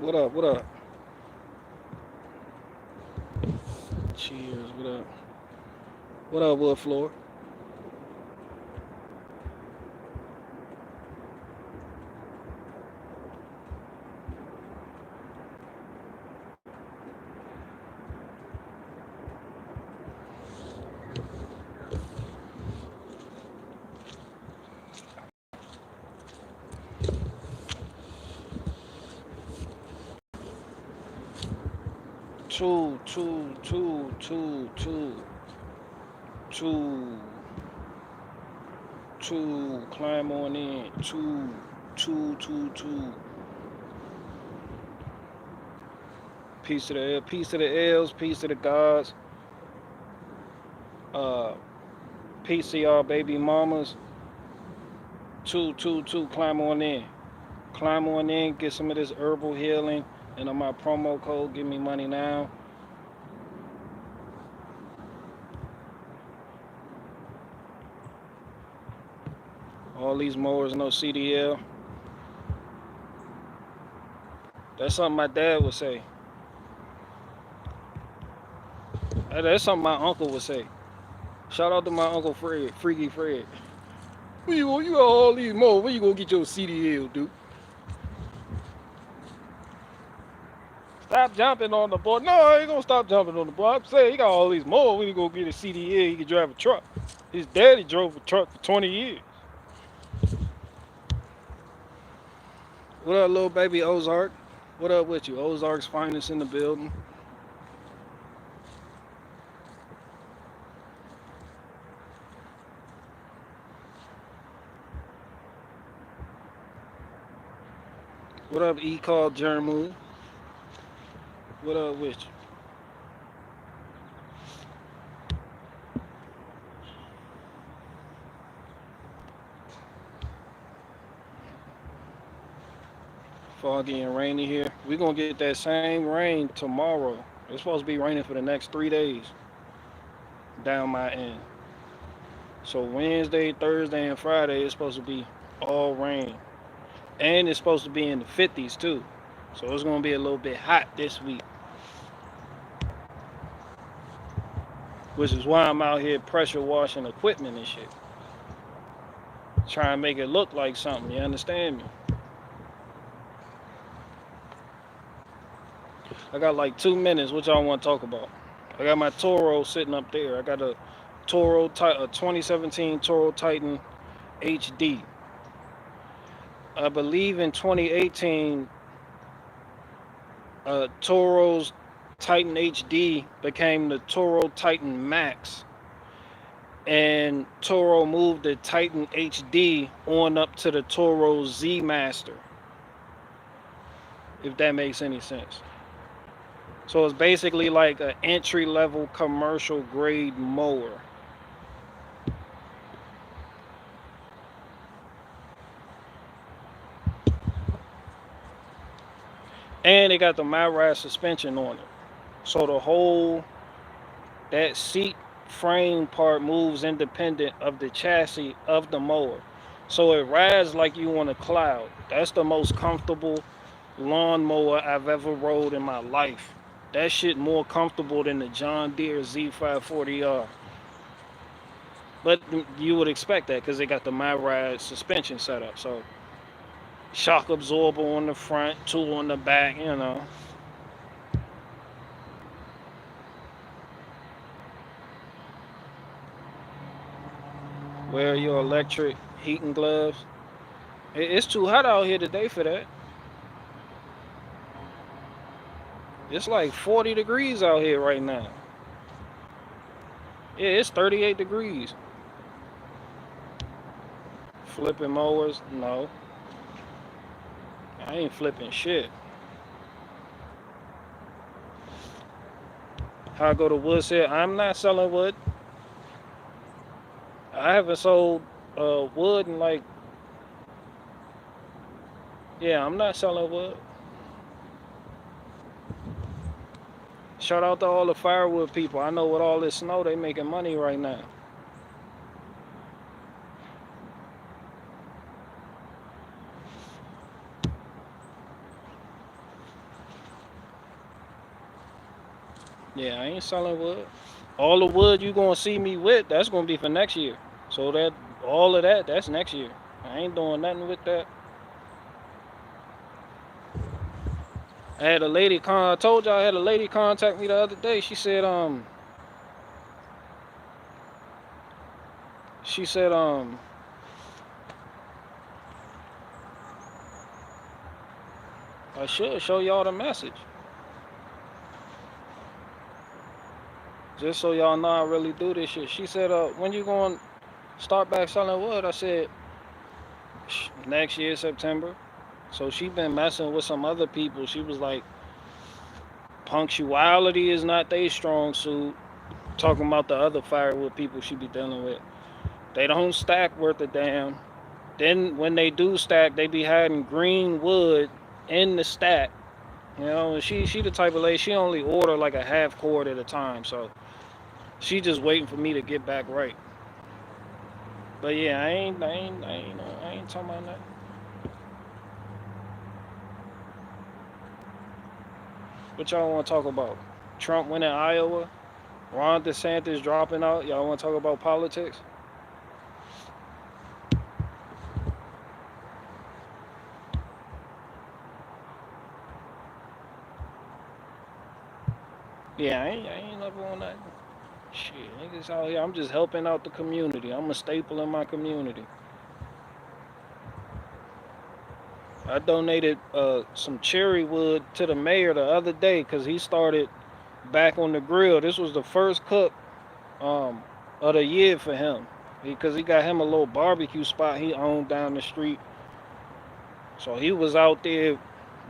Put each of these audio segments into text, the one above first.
What up? What up? Cheers. What up? What up, Wood Floor? Two. Two. Two. Climb on in. Two. Peace to the L. Peace to the L's. Peace to the gods. Uh, peace to y'all, baby mamas. Two. Climb on in. Climb on in. Get some of this herbal healing. And on my promo code, give me money now. All these mowers, no CDL. That's something my dad would say. That's something my uncle would say. Shout out to my uncle Fred, Freaky Fred. You got all these mowers. Where you gonna get your CDL, dude? Stop jumping on the boy. No, I ain't gonna stop jumping on the boy. I'm saying he got all these mowers. When you go get a CDL, he can drive a truck. His daddy drove a truck for 20 years. What up, little baby Ozark? What up with you? Ozark's finest in the building. What up, E called Jermu? What up with you? Foggy and rainy here. We're gonna get that same rain tomorrow. It's supposed to be raining for the next 3 days down my end. So Wednesday, Thursday, and Friday it's supposed to be all rain. And it's supposed to be in the 50s too. So it's gonna be a little bit hot this week. Which is why I'm out here pressure washing equipment and shit. Trying to make it look like something, you understand me? I got like 2 minutes. What y'all want to talk about? I got my Toro sitting up there. I got a a 2017 Toro Titan HD. I believe in 2018, Toro's Titan HD became the Toro Titan Max, and Toro moved the Titan HD on up to the Toro Z Master, if that makes any sense. So it's basically like an entry level commercial grade mower. And they got the Myrad suspension on it. So the whole, that seat frame part moves independent of the chassis of the mower. So it rides like you on a cloud. That's the most comfortable lawnmower I've ever rode in my life. That shit more comfortable than the John Deere Z540R. But you would expect that because they got the Myrad suspension setup. So shock absorber on the front, two on the back, you know. Wear your electric heating gloves. It's too hot out here today for that. It's like 40 degrees out here right now. Yeah, it's 38 degrees. Flipping mowers? No. I ain't flipping shit. How I go to wood here? I'm not selling wood. I haven't sold wood in like, yeah, I'm not selling wood. Shout out to all the firewood people. I know with all this snow, they making money right now. Yeah, I ain't selling wood. All the wood you gonna see me with, that's gonna be for next year. So that all of that, that's next year. I ain't doing nothing with that. I had a lady I told you I had a lady contact me the other day. She said I should show y'all the message. Just so y'all know I really do this shit. She said, when you going to start back selling wood? I said, next year, September. So she been messing with some other people. She was like, punctuality is not their strong suit. Talking about the other firewood people she be dealing with. They don't stack worth a damn. Then when they do stack, they be hiding green wood in the stack. You know, and she the type of lady, she only order like a half cord at a time. So she just waiting for me to get back right. But yeah, I ain't talking about nothing. What y'all want to talk about? Trump winning Iowa, Ron DeSantis dropping out. Y'all want to talk about politics? Yeah, I ain't never on that. Shit, niggas out here. I'm just helping out the community. I'm a staple in my community. I donated some cherry wood to the mayor the other day because he started back on the grill. This was the first cook um, of the year for him because he got him a little barbecue spot he owned down the street. So he was out there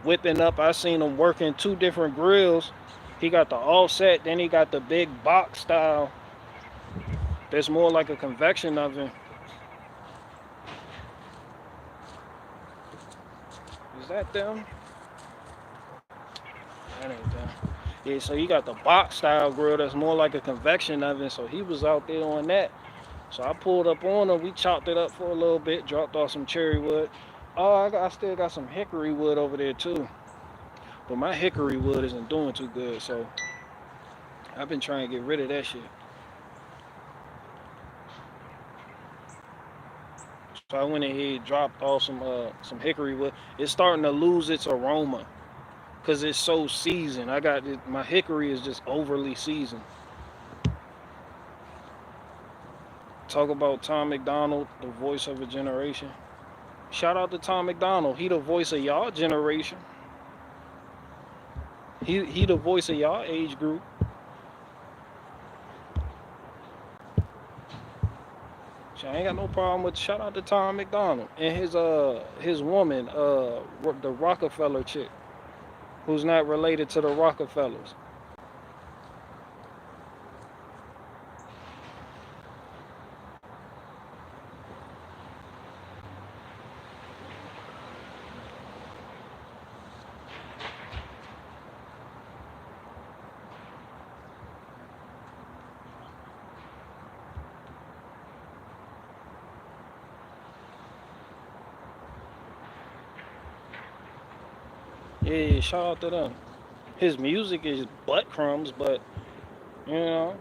whipping up. I seen him working two different grills. He got the offset, then he got the big box style. That's more like a convection oven. Is that them? That ain't them. Yeah, so he got the box style grill that's more like a convection oven. So he was out there on that. So I pulled up on him. We chopped it up for a little bit, dropped off some cherry wood. Oh, I still got some hickory wood over there too. But my hickory wood isn't doing too good. So I've been trying to get rid of that shit. So I went ahead, dropped off some hickory wood. It's starting to lose its aroma because it's so seasoned. I got it, my hickory is just overly seasoned. Talk about Tom McDonald, the voice of a generation. Shout out to Tom McDonald. He the voice of y'all generation. He the voice of y'all age group. So I ain't got no problem with shout out to Tom McDonald and his woman, the Rockefeller chick, who's not related to the Rockefellers. Yeah, shout out to them. His music is butt crumbs, but you know,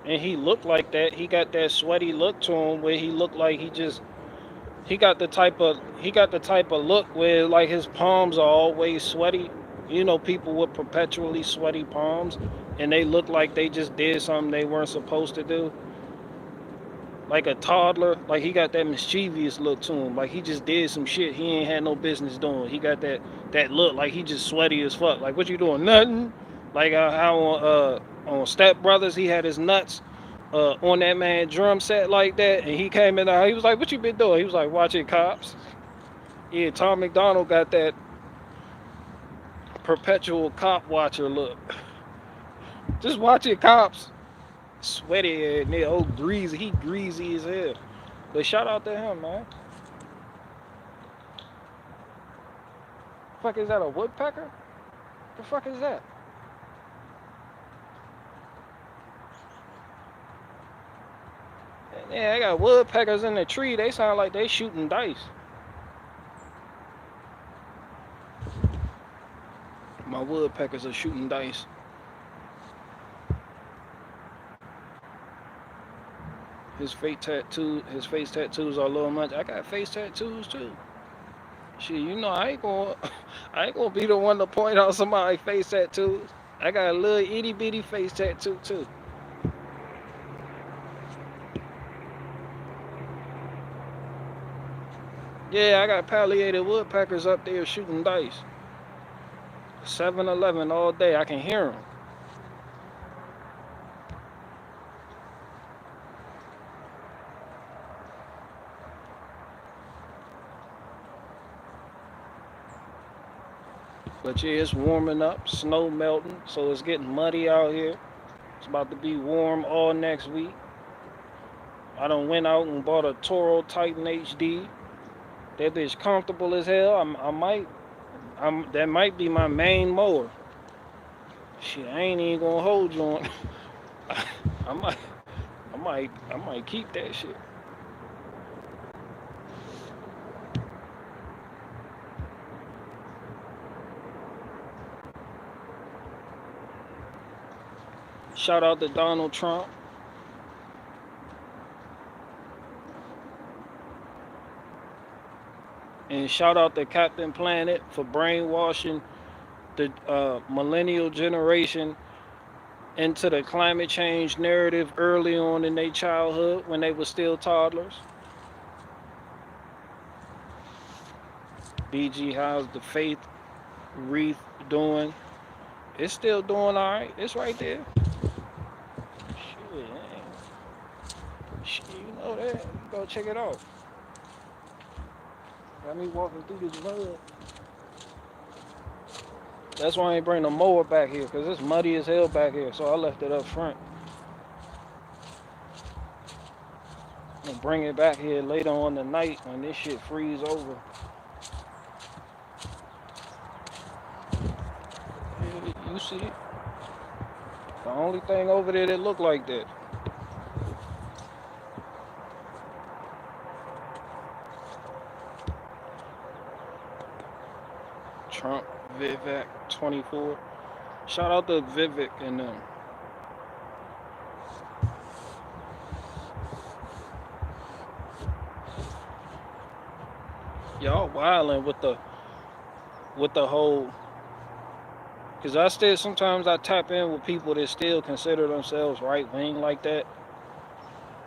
and he looked like that. He got that sweaty look to him where he looked like he got the type of look where like his palms are always sweaty. You know, people with perpetually sweaty palms and they look like they just did something they weren't supposed to do. Like a toddler, like he got that mischievous look to him. Like he just did some shit he ain't had no business doing. He got that look like he just sweaty as fuck. Like what you doing? Nothing. Like how on Step Brothers he had his nuts on that man drum set like that, and he came in there. He was like, "What you been doing?" He was like, "Watching Cops." Yeah, Tom McDonald got that perpetual cop watcher look. Just watching Cops. Sweaty and nigga, oh greasy. He greasy as hell. But shout out to him, man. Fuck is that a woodpecker? The fuck is that? Yeah, I got woodpeckers in the tree. They sound like they shooting dice. My woodpeckers are shooting dice. His face tattoos are a little much. I got face tattoos too. Shit, you know I ain't gonna I ain't gonna be the one to point out somebody's face tattoos. I got a little itty bitty face tattoo too. Yeah, I got palliated woodpeckers up there shooting dice. 7-Eleven all day. I can hear them. But yeah, it's warming up, snow melting, so it's getting muddy out here. It's about to be warm all next week. I done went out and bought a Toro Titan HD. That bitch comfortable as hell. That might be my main mower. Shit, I ain't even gonna hold you on. I might, I might keep that shit. Shout out to Donald Trump. And shout out to Captain Planet for brainwashing the millennial generation into the climate change narrative early on in their childhood when they were still toddlers. BG, how's the faith wreath doing? It's still doing all right. It's right there. Shit, shit, you know that. Go check it out. Got me walking through this mud. That's why I ain't bring the mower back here, because it's muddy as hell back here, so I left it up front. And bring it back here later on the night when this shit freeze over. You see it? The only thing over there that look like that. Trump, Vivek 24. Shout out to Vivek and them. Y'all wildin' with the whole, cause sometimes I tap in with people that still consider themselves right wing like that,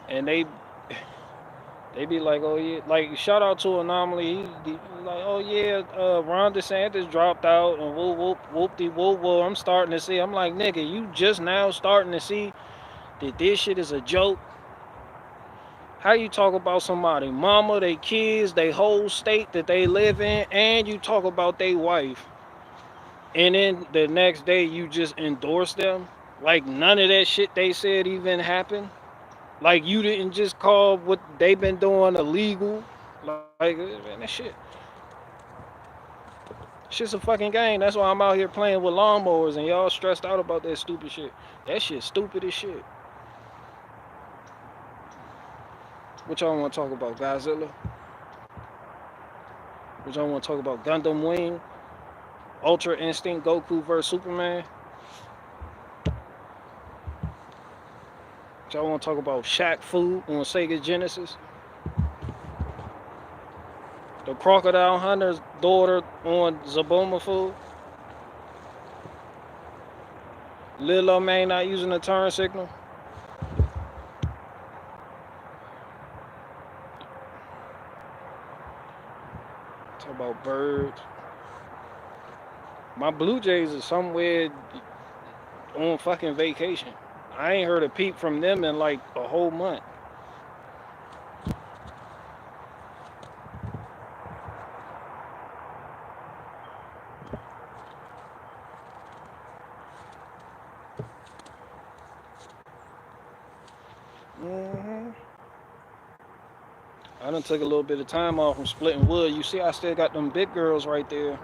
and they be like, oh yeah, like shout out to Anomaly. He like, oh yeah, Ron DeSantis dropped out and whoop whoop whoop de whoop whoop. I'm starting to see. I'm like, nigga, you just now starting to see that this shit is a joke. How you talk about somebody, mama, they kids, they whole state that they live in, and you talk about their wife, and then the next day you just endorse them? Like none of that shit they said even happened. Like you didn't just call what they've been doing illegal. Like man, that shit's a fucking game. That's why I'm out here playing with lawnmowers and y'all stressed out about that stupid shit. That shit stupid as shit. What y'all want to talk about? Godzilla? What y'all want to talk about? Gundam Wing? Ultra Instinct Goku vs Superman? What y'all want to talk about? Shaq Fu on Sega Genesis? The Crocodile Hunter's daughter on Zaboma Fu? Lil May not using the turn signal? Talk about birds. My Blue Jays are somewhere on fucking vacation. I ain't heard a peep from them in like a whole month. I done took a little bit of time off from splitting wood. You see, I still got them big girls right there.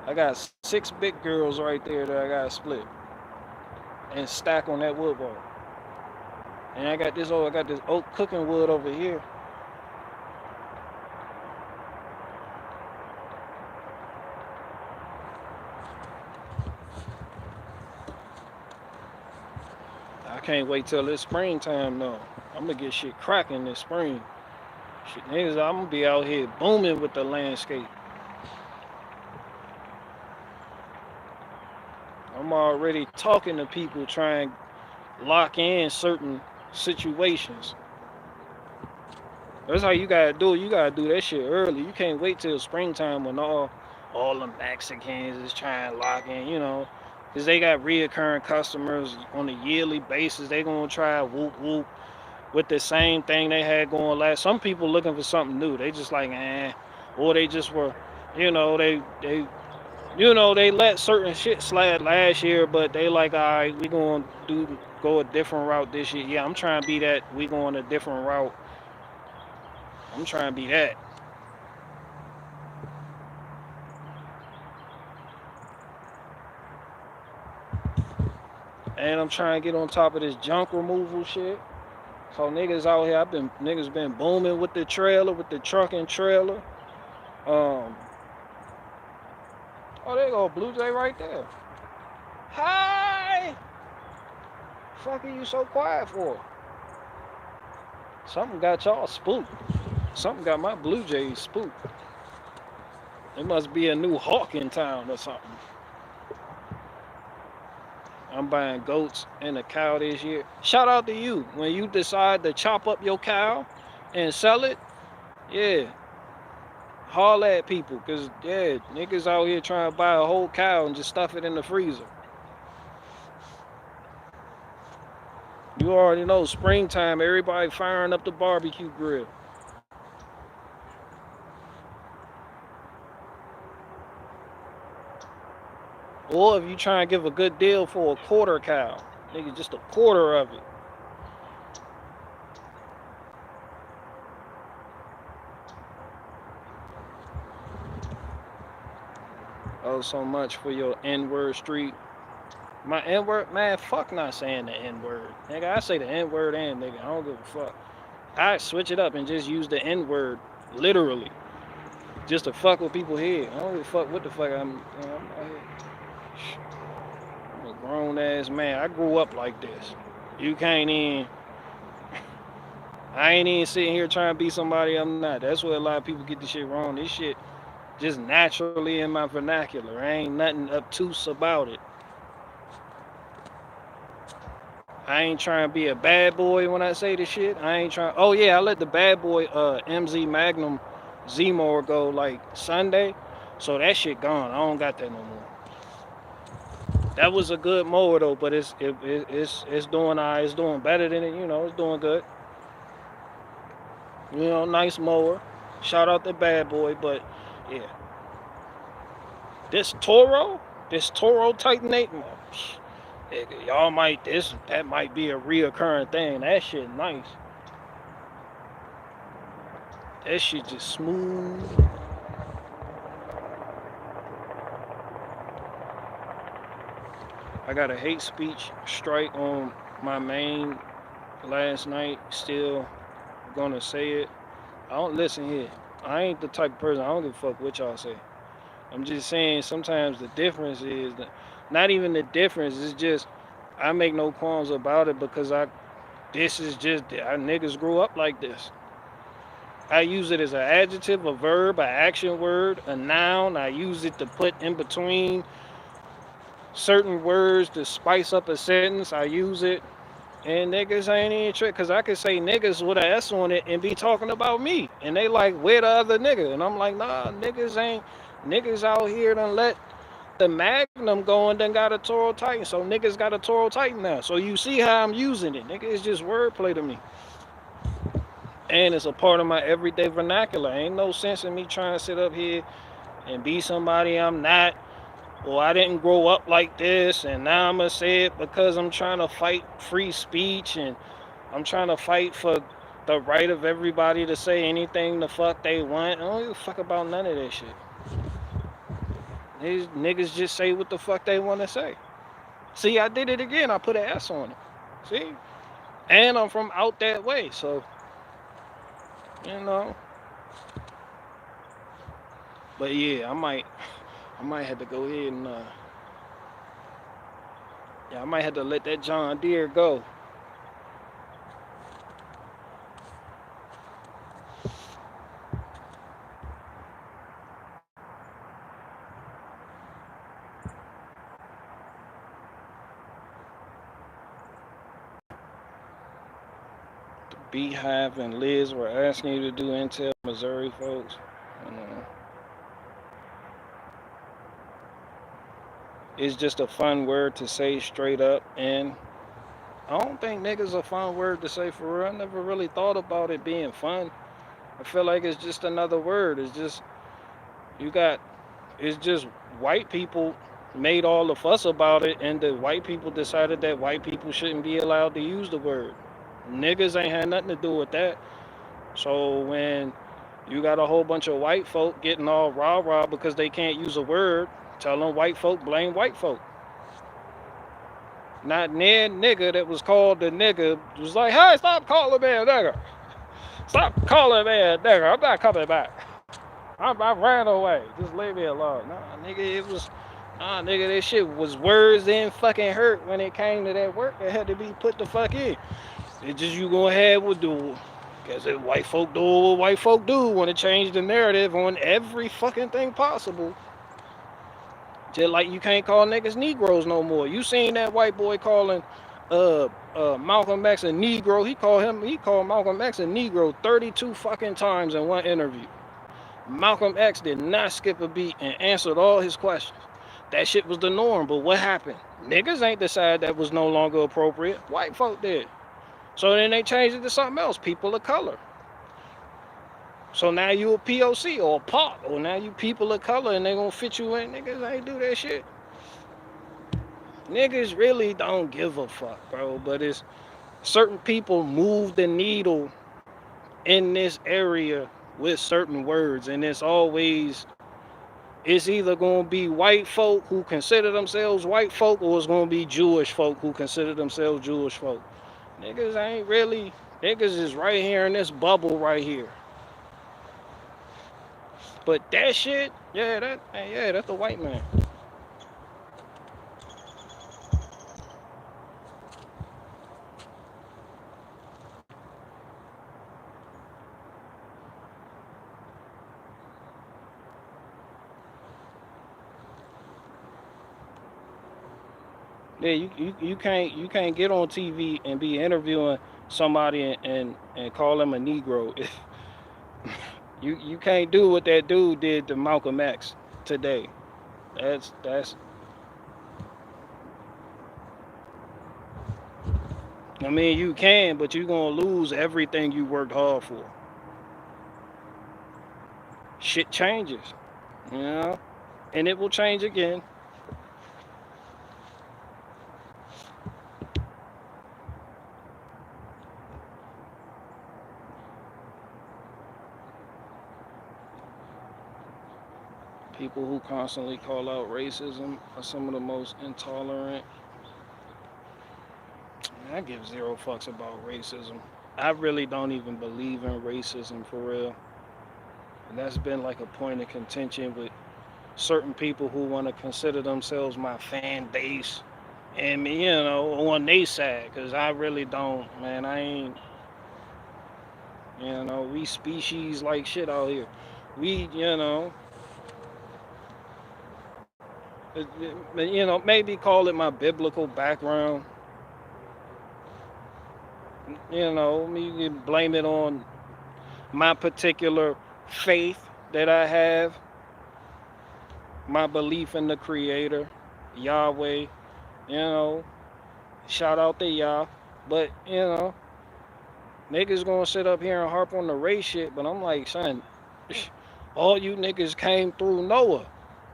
I got 6 big girls right there that I gotta split and stack on that wood bar. And I got this oak cooking wood over here. can't wait till it's springtime though. I'm gonna get shit cracking this spring. Shit, niggas, I'm gonna be out here booming with the landscape. I'm already talking to people trying to lock in certain situations. That's how you gotta do it. You gotta do that shit early. You can't wait till springtime when all the Mexicans is trying to lock in, because they got reoccurring customers on a yearly basis. They gonna try whoop whoop with the same thing they had going last. Some people looking for something new. They just like, or they just were, they let certain shit slide last year, but they like, all right, we gonna go a different route this year. Yeah, I'm trying to be that. We going a different route. I'm trying to be that. And I'm trying to get on top of this junk removal shit. So niggas out here, niggas been booming with the trailer, with the truck and trailer. Um, oh, there go Blue Jay right there. Hi. Fuck are you so quiet for? Something got y'all spooked. Something got my Blue Jays spooked. It must be a new hawk in town or something. I'm buying goats and a cow this year. Shout out to you. When you decide to chop up your cow and sell it, yeah, holler at people. Because, yeah, niggas out here trying to buy a whole cow and just stuff it in the freezer. You already know, springtime, everybody firing up the barbecue grill. Or if you try and give a good deal for a quarter cow, nigga, just a quarter of it. Oh, so much for your N-word street. My N-word, man, fuck not saying the N-word. Nigga, I say the N-word and nigga, I don't give a fuck. I switch it up and just use the N-word literally. Just to fuck with people here. I don't give a fuck what the fuck I'm a grown ass man. I grew up like this. You can't even. I ain't even sitting here trying to be somebody I'm not. That's where a lot of people get this shit wrong. This shit just naturally in my vernacular. I ain't nothing obtuse about it. I ain't trying to be a bad boy when I say this shit. I ain't trying. Oh yeah, I let the bad boy MZ Magnum Z-More go like Sunday, so that shit gone. I don't got that no more. That was a good mower though, but it's doing it's doing better than it. It's doing good. Nice mower. Shout out the bad boy, but yeah, this Toro Titan 8. Y'all that might be a reoccurring thing. That shit nice. That shit just smooth. I got a hate speech strike on my main last night. Still gonna say it. I don't listen here. I ain't the type of person. I don't give a fuck what y'all say. I'm just saying sometimes the difference is not even the difference. It's just I make no qualms about it because this is just niggas grew up like this. I use it as an adjective, a verb, an action word, a noun. I use it to put in between certain words to spice up a sentence. I use it, and niggas ain't even trick because I could say niggas with an S on it and be talking about me, and they like, where the other nigga? And I'm like, nah, niggas out here done let the Magnum go and then got a Toro Titan, so niggas got a Toro Titan now. So you see how I'm using it, nigga. It's just wordplay to me. And it's a part of my everyday vernacular. Ain't no sense in me trying to sit up here and be somebody I'm not, or I didn't grow up like this, and now I'm going to say it because I'm trying to fight free speech, and I'm trying to fight for the right of everybody to say anything the fuck they want. I don't give a fuck about none of that shit. These niggas just say what the fuck they want to say. See, I did it again. I put an S on it. See? And I'm from out that way, so, you know. But yeah, I might have to go ahead and I might have to let that John Deere go. Beehive and Liz were asking you to do Intel, Missouri folks. Uh, it's just a fun word to say straight up, and I don't think niggas a fun word to say for real. I never really thought about it being fun. I feel like it's just another word. It's just you got. It's just white people made all the fuss about it, and the white people decided that white people shouldn't be allowed to use the word. Niggas ain't had nothing to do with that. So when you got a whole bunch of white folk getting all rah-rah because they can't use a word, telling white folk blame white folk. Not Ned nigga that was called the nigga was like, hey, stop calling me a nigga. Stop calling me a nigga. I'm not coming back. I ran away. Just leave me alone. Nah, nigga, nigga, that shit was words didn't fucking hurt when it came to that work that had to be put the fuck in. It's just you go ahead with the, because white folk do what white folk do, want to change the narrative on every fucking thing possible. Just like you can't call niggas Negroes no more. You seen that white boy calling Malcolm X a Negro. He called Malcolm X a Negro 32 fucking times in one interview. Malcolm X did not skip a beat and answered all his questions. That shit was the norm, but what happened? Niggas ain't decided that was no longer appropriate. White folk did. So then they changed it to something else, people of color. So now you a POC or a POC, or now you people of color and they gonna fit you in. Niggas ain't do that shit. Niggas really don't give a fuck, bro. But it's certain people move the needle in this area with certain words, and it's either gonna be white folk who consider themselves white folk, or it's gonna be Jewish folk who consider themselves Jewish folk. Niggas ain't really. Niggas is right here in this bubble right here. But that shit, that's the white man. Yeah, you can't get on TV and be interviewing somebody and call them a Negro. You can't do what that dude did to Malcolm X today. That's. I mean, you can, but you're gonna lose everything you worked hard for. Shit changes, you know, and it will change again. People who constantly call out racism are some of the most intolerant. I give zero fucks about racism. I really don't even believe in racism for real. And that's been like a point of contention with certain people who want to consider themselves my fan base and me, on their side. Because I really don't, man. I ain't, we species like shit out here. We, maybe call it my biblical background. You can blame it on my particular faith that I have, my belief in the Creator, Yahweh, shout out to Yah. But, niggas gonna sit up here and harp on the race shit, but I'm like, son, all you niggas came through Noah.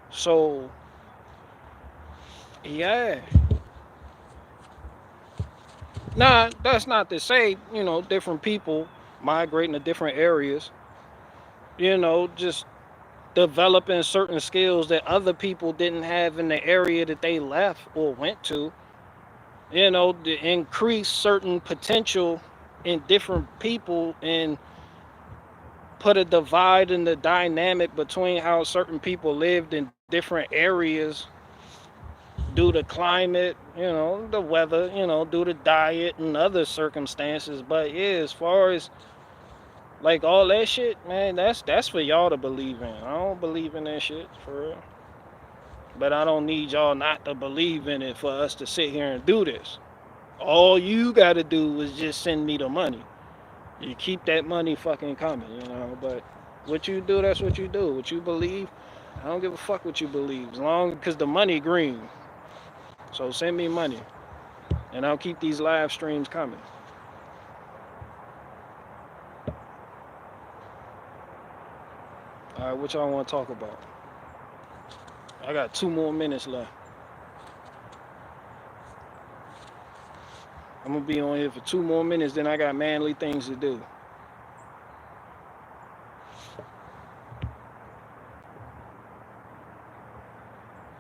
So, yeah. Nah, that's not to say, different people migrating to different areas, just developing certain skills that other people didn't have in the area that they left or went to, to increase certain potential in different people and put a divide in the dynamic between how certain people lived in different areas due to climate, the weather, due to diet and other circumstances. But yeah, as far as like all that shit, man, that's for y'all to believe in. I don't believe in that shit for real. But I don't need y'all not to believe in it for us to sit here and do this. All you gotta do is just send me the money. You keep that money fucking coming, you know. But what you do, that's what you do. What you believe, I don't give a fuck what you believe, as long because the money green. So send me money, and I'll keep these live streams coming. All right, what y'all want to talk about? I got 2 more minutes left. I'm gonna be on here for 2 more minutes, then I got manly things to do.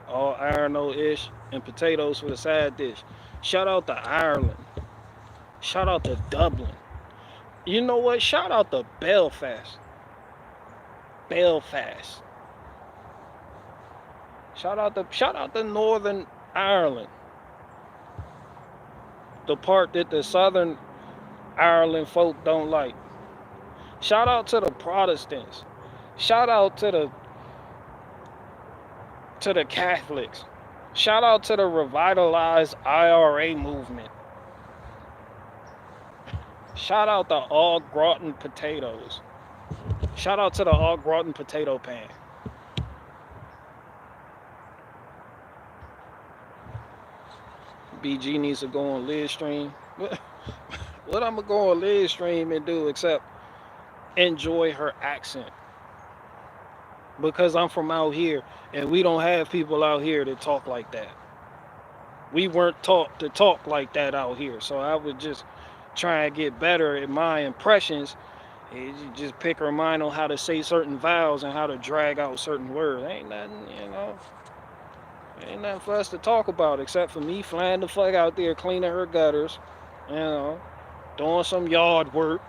All iron, no ish, and potatoes for the side dish. Shout out to Ireland. Shout out to Dublin. You know what? Shout out to Belfast. Belfast. Shout out to Northern Ireland. The part that the Southern Ireland folk don't like. Shout out to the Protestants. Shout out to the Catholics. Shout out to the revitalized IRA movement. Shout out to all gratin potatoes. Shout out to the all gratin potato pan. BG needs to go on live stream. What I'm gonna go on live stream and do except enjoy her accent? Because I'm from out here and we don't have people out here that talk like that. We weren't taught to talk like that out here. So I would just try and get better at my impressions. And you just pick her mind on how to say certain vowels and how to drag out certain words. Ain't nothing, you know. Ain't nothing for us to talk about except for me flying the fuck out there cleaning her gutters, you know, doing some yard work.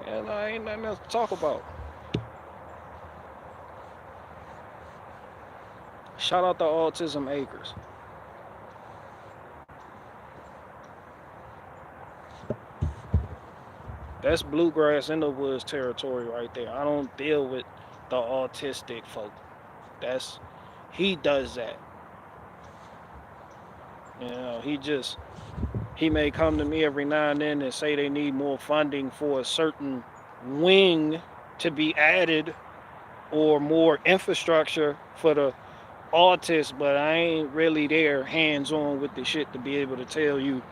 You know, ain't nothing else to talk about. Shout out to Autism Acres. That's bluegrass in the woods territory right there. I don't deal with the autistic folk. That's he does that. You know, he may come to me every now and then and say they need more funding for a certain wing to be added or more infrastructure for the artists, but I ain't really there hands on with the shit to be able to tell you.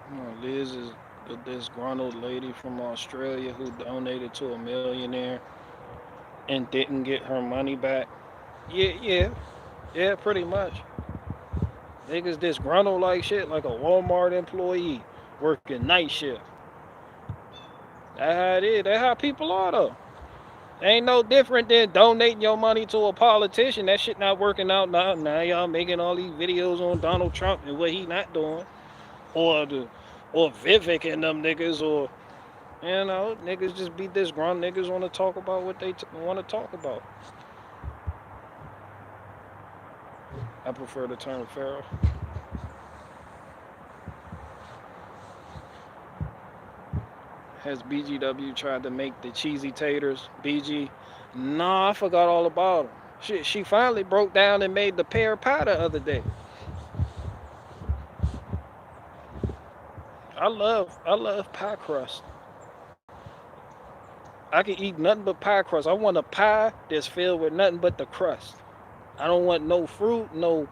You know, Liz is a disgruntled lady from Australia who donated to a millionaire and didn't get her money back. Yeah, pretty much. Niggas disgruntled like shit, like a Walmart employee working night shift. That's how it is. That's how people are though. Ain't no different than donating your money to a politician. That shit not working out now. Now y'all making all these videos on Donald Trump and what he not doing, or Vivek and them niggas, or you know, niggas just be disgruntled. Niggas want to talk about what they want to talk about. I prefer the term pharaoh. Has BGW tried to make the cheesy taters? BG, nah, I forgot all about them. She finally broke down and made the pear pie the other day. I love pie crust. I can eat nothing but pie crust. I want a pie that's filled with nothing but the crust. I don't want no fruit, no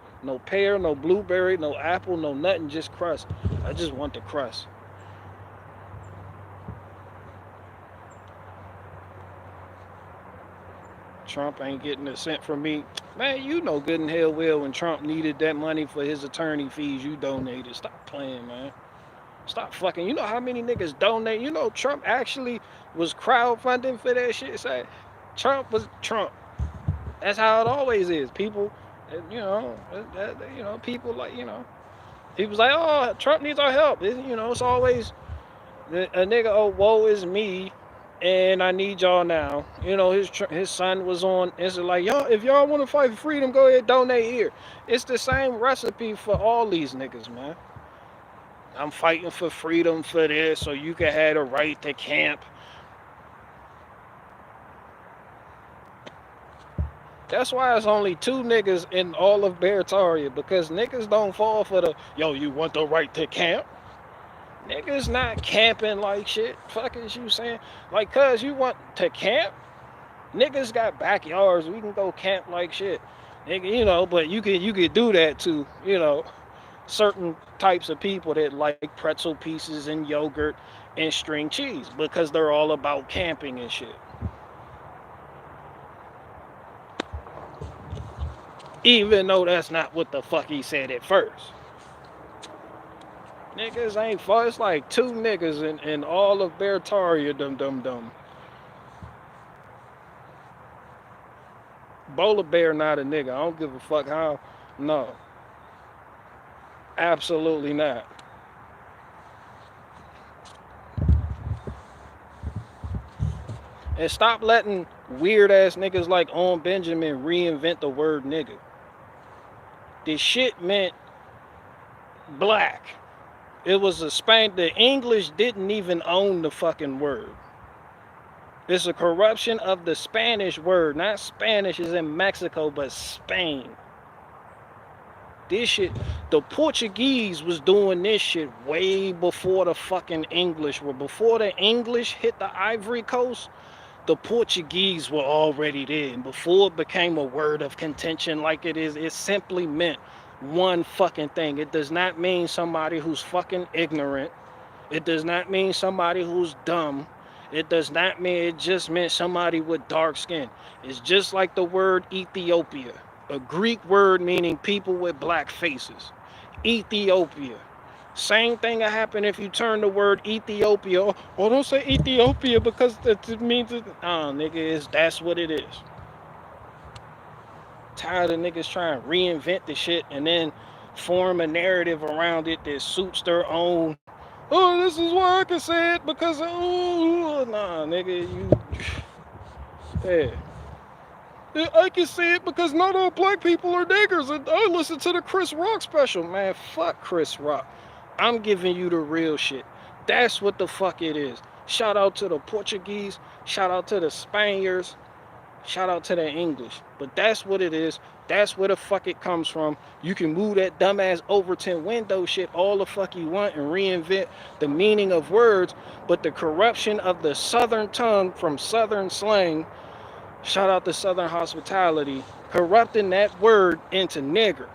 pear, no blueberry, no apple, no nothing, just crust. I just want the crust. Trump ain't getting a cent from me. Man, you know good and hell well when Trump needed that money for his attorney fees, you donated. Stop playing, man. Stop fucking. You know how many niggas donate? You know Trump actually was crowdfunding for that shit. Say, Trump was Trump. That's how it always is. People, people like, people's like, oh, Trump needs our help. It's always a nigga, oh, woe is me. and I need y'all now. You know, his son was on. It's like, y'all, if y'all want to fight for freedom, go ahead, donate here. It's the same recipe for all these niggas, man. I'm fighting for freedom for this, so you can have the right to camp. That's why it's only two niggas in all of Barataria, because niggas don't fall for the, yo, you want the right to camp? Niggas not camping like shit. Fuck is you saying? Like, cuz you want to camp? Niggas got backyards. We can go camp like shit. Nigga, you know, but you could do that to, you know, certain types of people that like pretzel pieces and yogurt and string cheese because they're all about camping and shit. Even though that's not what the fuck he said at first. Niggas ain't fun. It's like two niggas in all of Barataria, dum. Bowler Bear not a nigga. I don't give a fuck how. No, absolutely not. And stop letting weird ass niggas like On Benjamin reinvent the word nigga. This shit meant black. It was a Spain. The English didn't even own the fucking word. It's a corruption of the Spanish word. Not Spanish is in Mexico, but Spain. This shit, the Portuguese was doing this shit way before the fucking English were. Before the English hit the Ivory Coast, the Portuguese were already there. And before it became a word of contention like it is, it simply meant one fucking thing. It does not mean somebody who's fucking ignorant. It does not mean somebody who's dumb. It does not mean, it just meant somebody with dark skin. It's just like the word Ethiopia, a Greek word meaning people with black faces. Ethiopia. Same thing will happen if you turn the word Ethiopia. Oh, don't say Ethiopia because it means it. Oh, nigga, that's what it is. Tired of niggas trying to reinvent the shit and then form a narrative around it that suits their own. Oh, this is why I can say it because nah, nigga, you. Yeah. I can say it because not all black people are niggers. And I listen to the Chris Rock special. Man, fuck Chris Rock. I'm giving you the real shit. That's what the fuck it is. Shout out to the Portuguese. Shout out to the Spaniards. Shout out to the English. But that's what it is. That's where the fuck it comes from. You can move that dumbass Overton window shit all the fuck you want and reinvent the meaning of words. But the corruption of the Southern tongue from Southern slang, shout out to Southern hospitality, corrupting that word into nigger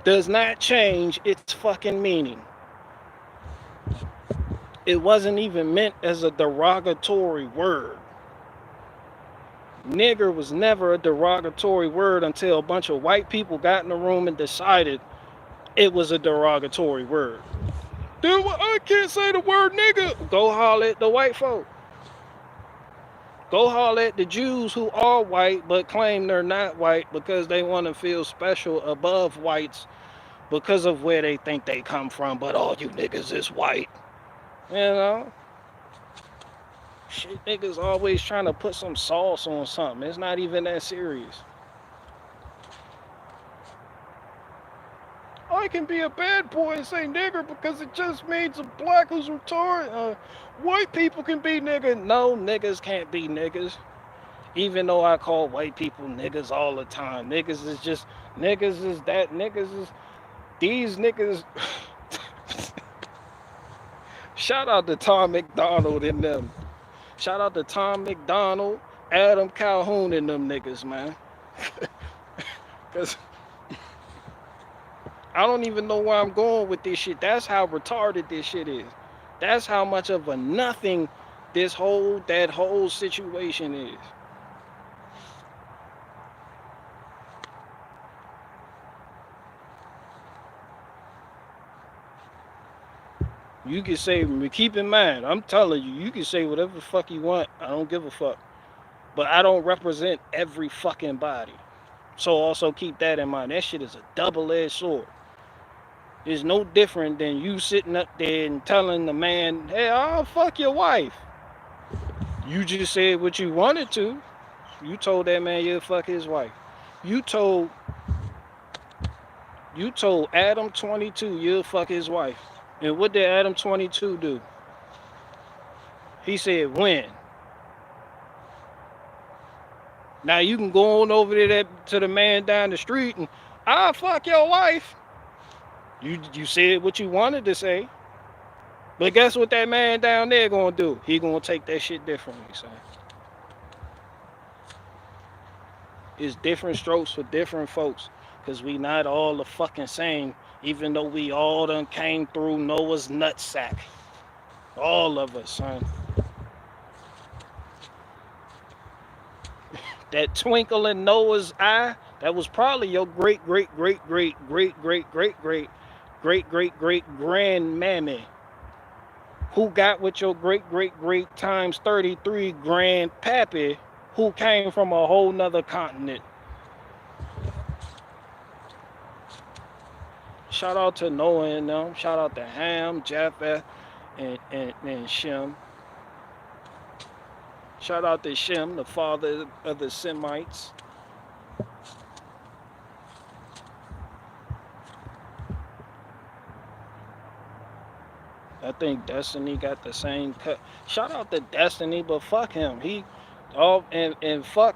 does not change its fucking meaning. It wasn't even meant as a derogatory word. Nigger was never a derogatory word until a bunch of white people got in the room and decided it was a derogatory word. Dude, I can't say the word nigger. Go holler at the white folk. Go holler at the Jews who are white but claim they're not white because they want to feel special above whites because of where they think they come from. But all you niggas is white. You know? Shit, niggas always trying to put some sauce on something. It's not even that serious. I can be a bad boy and say nigger because it just means a black who's retarded. White people can be nigger. No, niggas can't be niggas. Even though I call white people niggas all the time. Niggas is just, niggas is that, niggas is, these niggas. Shout out to Tom McDonald and them. Shout out to Tom McDonald, Adam Calhoun and them niggas, man. Because I don't even know where I'm going with this shit. That's how retarded this shit is. That's how much of a nothing that whole situation is. You can say, keep in mind, I'm telling you, you can say whatever the fuck you want. I don't give a fuck. But I don't represent every fucking body. So also keep that in mind. That shit is a double-edged sword. is no different than you sitting up there and telling the man, hey, I'll fuck your wife. You just said what you wanted to. You told that man you'll fuck his wife. You told you told Adam 22 you'll fuck his wife. And what did Adam 22 do? He said when. Now you can go on over to the man down the street and I'll fuck your wife. You said what you wanted to say. But guess what that man down there gonna do? He gonna take that shit differently, son. It's different strokes for different folks. Cause we not all the fucking same, even though we all done came through Noah's nutsack. All of us, son. That twinkle in Noah's eye, that was probably your great great great great great great great great great great great grandmammy, who got with your great great great times 33 grandpappy, who came from a whole nother continent. Shout out to Noah and them. Shout out to Ham, Japheth, and Shem. Shout out to Shem, the father of the Semites. I think Destiny got the same cut. Shout out to Destiny, but fuck him. He and fuck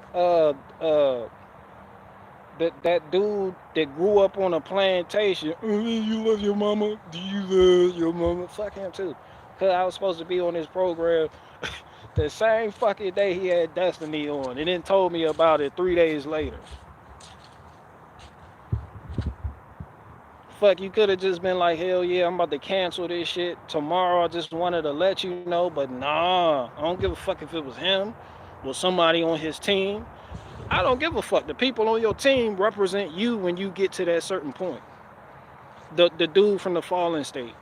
that dude that grew up on a plantation. You love your mama? Do you love your mama? Fuck him too. Cause I was supposed to be on this program the same fucking day he had Destiny on, and then told me about it 3 days later. Fuck, you could have just been like, hell yeah, I'm about to cancel this shit tomorrow. I just wanted to let you know, but nah, I don't give a fuck if it was him or somebody on his team. I don't give a fuck. The people on your team represent you when you get to that certain point. The dude from the fallen state.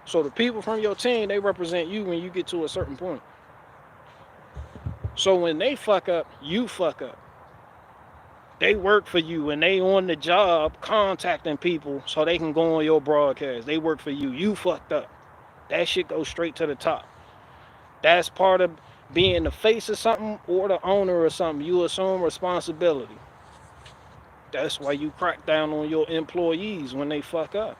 So the people from your team, they represent you when you get to a certain point. So when they fuck up, you fuck up. They work for you and they on the job contacting people so they can go on your broadcast. They work for you. You fucked up. That shit goes straight to the top. That's part of being the face of something or the owner of something. You assume responsibility. That's why you crack down on your employees when they fuck up.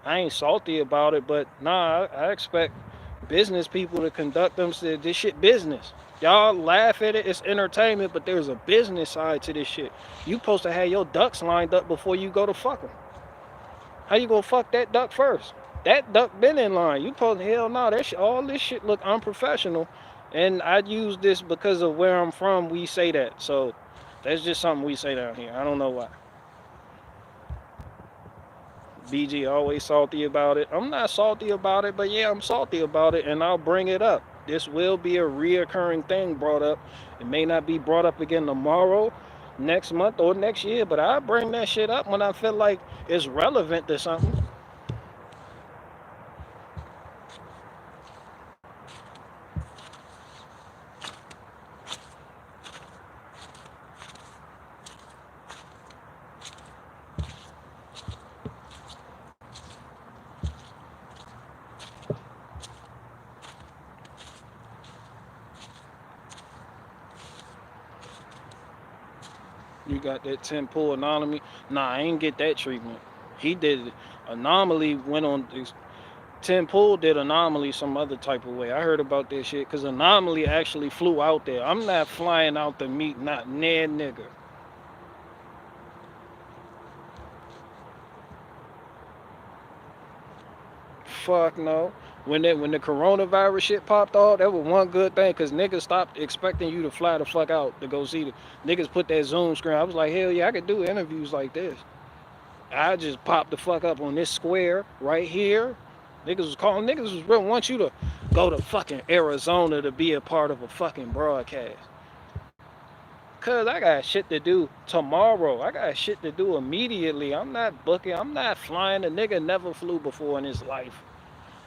I ain't salty about it, but nah, I expect business people to conduct themselves. This shit business. Y'all laugh at it, it's entertainment, but there's a business side to this shit. You supposed to have your ducks lined up before you go to fuck them. How you gonna fuck that duck first? That duck been in line. You supposed to, hell no, all this shit look unprofessional. And I use this because of where I'm from, we say that. So that's just something we say down here. I don't know why. BG always salty about it. I'm not salty about it, but yeah, I'm salty about it, and I'll bring it up. This will be a reoccurring thing brought up. It may not be brought up again tomorrow, next month, or next year, but I'll bring that shit up when I feel like it's relevant to something. You got that 10 pull anomaly. Nah, I ain't get that treatment. He did anomaly went on 10 pull did anomaly some other type of way. I heard about this shit because anomaly actually flew out there. I'm not flying out to meet not near nigga. Fuck no. When the coronavirus shit popped off, that was one good thing because niggas stopped expecting you to fly the fuck out to go see the niggas put that Zoom screen. I was like, hell yeah, I could do interviews like this. I just popped the fuck up on this square right here. Niggas was calling, niggas was really want you to go to fucking Arizona to be a part of a fucking broadcast. Cause I got shit to do tomorrow. I got shit to do immediately. I'm not booking, I'm not flying. A nigga never flew before in his life.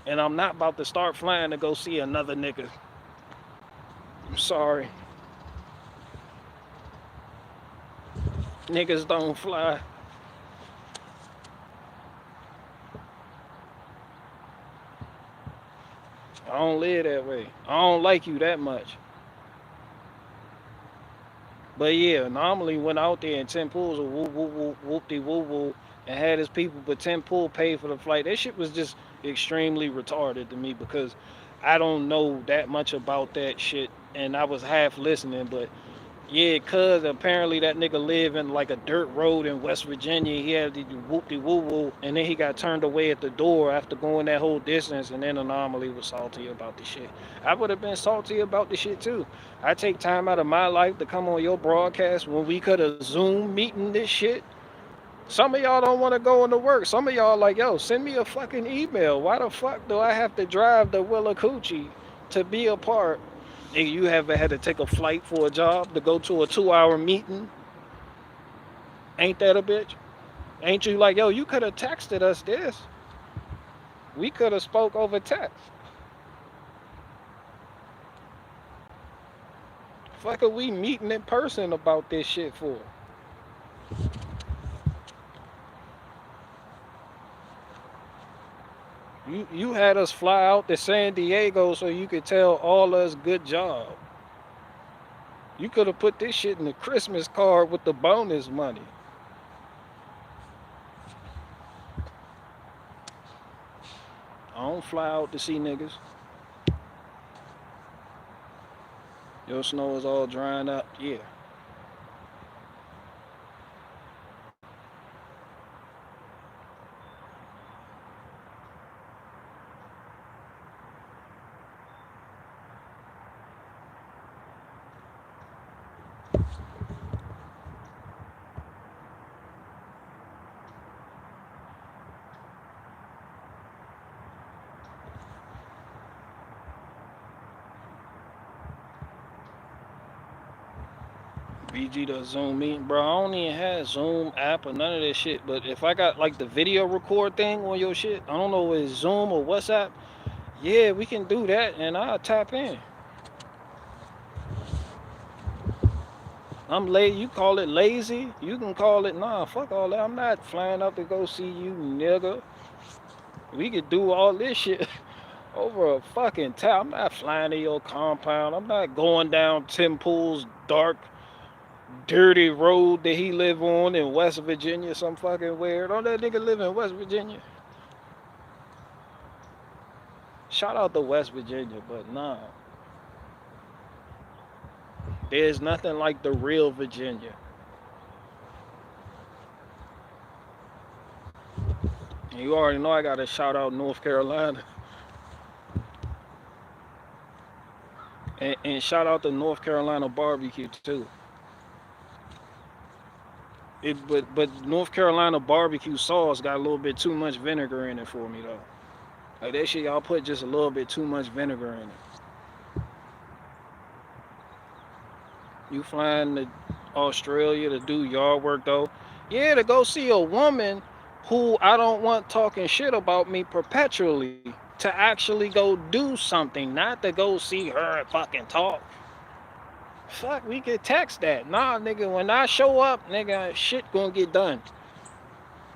And I'm not about to start flying to go see another nigga. I'm sorry. Niggas don't fly. I don't live that way. I don't like you that much. But yeah, normally went out there and 10 pools or whoop whoop whoop whoop de woo woo and had his people, but 10 pool paid for the flight. That shit was just extremely retarded to me because I don't know that much about that shit and I was half listening, but yeah, cuz apparently that nigga live in like a dirt road in West Virginia. He had the whoop de woo woo and then he got turned away at the door after going that whole distance and then Anomaly was salty about the shit. I would have been salty about the shit too. I take time out of my life to come on your broadcast when we could have Zoom meeting this shit. Some of y'all don't want to go into work. Some of y'all like, yo, send me a fucking email. Why the fuck do I have to drive to Willacoochee to be a part? Nigga, you haven't had to take a flight for a job to go to a 2-hour meeting? Ain't that a bitch? Ain't you like, yo, you could have texted us this. We could have spoke over text. Fuck are we meeting in person about this shit for? You had us fly out to San Diego so you could tell all us good job. You could have put this shit in the Christmas card with the bonus money. I don't fly out to see niggas. Your snow is all drying up. Yeah. BG the Zoom meeting, bro. I don't even have Zoom app or none of that shit. But if I got like the video record thing on your shit, I don't know if it's Zoom or WhatsApp. Yeah, we can do that and I'll tap in. I'm late. You call it lazy. You can call it nah. Fuck all that. I'm not flying up to go see you, nigga. We could do all this shit over a fucking town. I'm not flying to your compound. I'm not going down Tim Pool's dark, dirty road that he live on in West Virginia. Some fucking weird. Don't that nigga live in West Virginia? Shout out to West Virginia, but nah. There's nothing like the real Virginia. And you already know I gotta shout out North Carolina. And shout out to North Carolina barbecue too. But North Carolina barbecue sauce got a little bit too much vinegar in it for me though. Like that shit y'all put just a little bit too much vinegar in it. You flying to Australia to do yard work though? Yeah, to go see a woman who I don't want talking shit about me perpetually. To actually go do something, not to go see her and fucking talk. Fuck, we could text that. Nah, nigga, when I show up, nigga, shit gonna get done.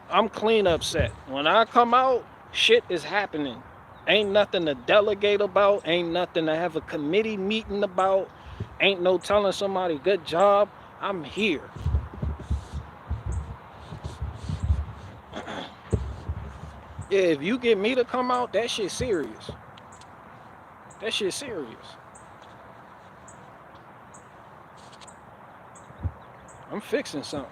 I'm clean upset. When I come out, shit is happening. Ain't nothing to delegate about. Ain't nothing to have a committee meeting about. Ain't no telling somebody good job. I'm here. Yeah, if you get me to come out, that shit serious. That shit serious. I'm fixing something.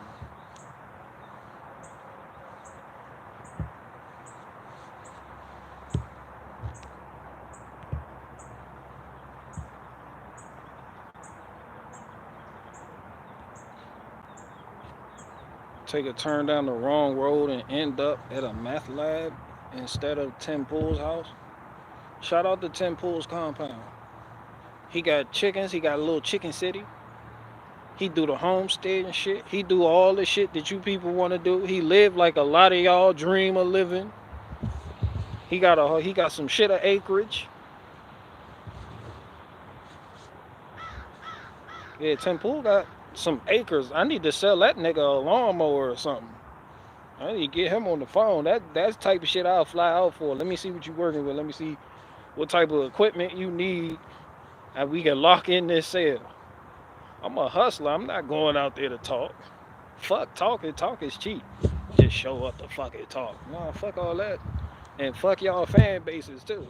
Take a turn down the wrong road and end up at a meth lab instead of Tim Pool's house. Shout out to Tim Pool's compound. He got chickens. He got a little chicken city. He do the homestead and shit. He do all the shit that you people want to do. He live like a lot of y'all dream of living. He got some shit of acreage. Yeah, Tim Pool got some acres. I need to sell that nigga a lawnmower or something. I need to get him on the phone. That's the type of shit I'll fly out for. Let me see what you working with. Let me see what type of equipment you need, and we can lock in this sale. I'm a hustler. I'm not going out there to talk. Fuck talking. Talk is cheap. Just show up to fucking talk. No, fuck all that. And fuck y'all fan bases too.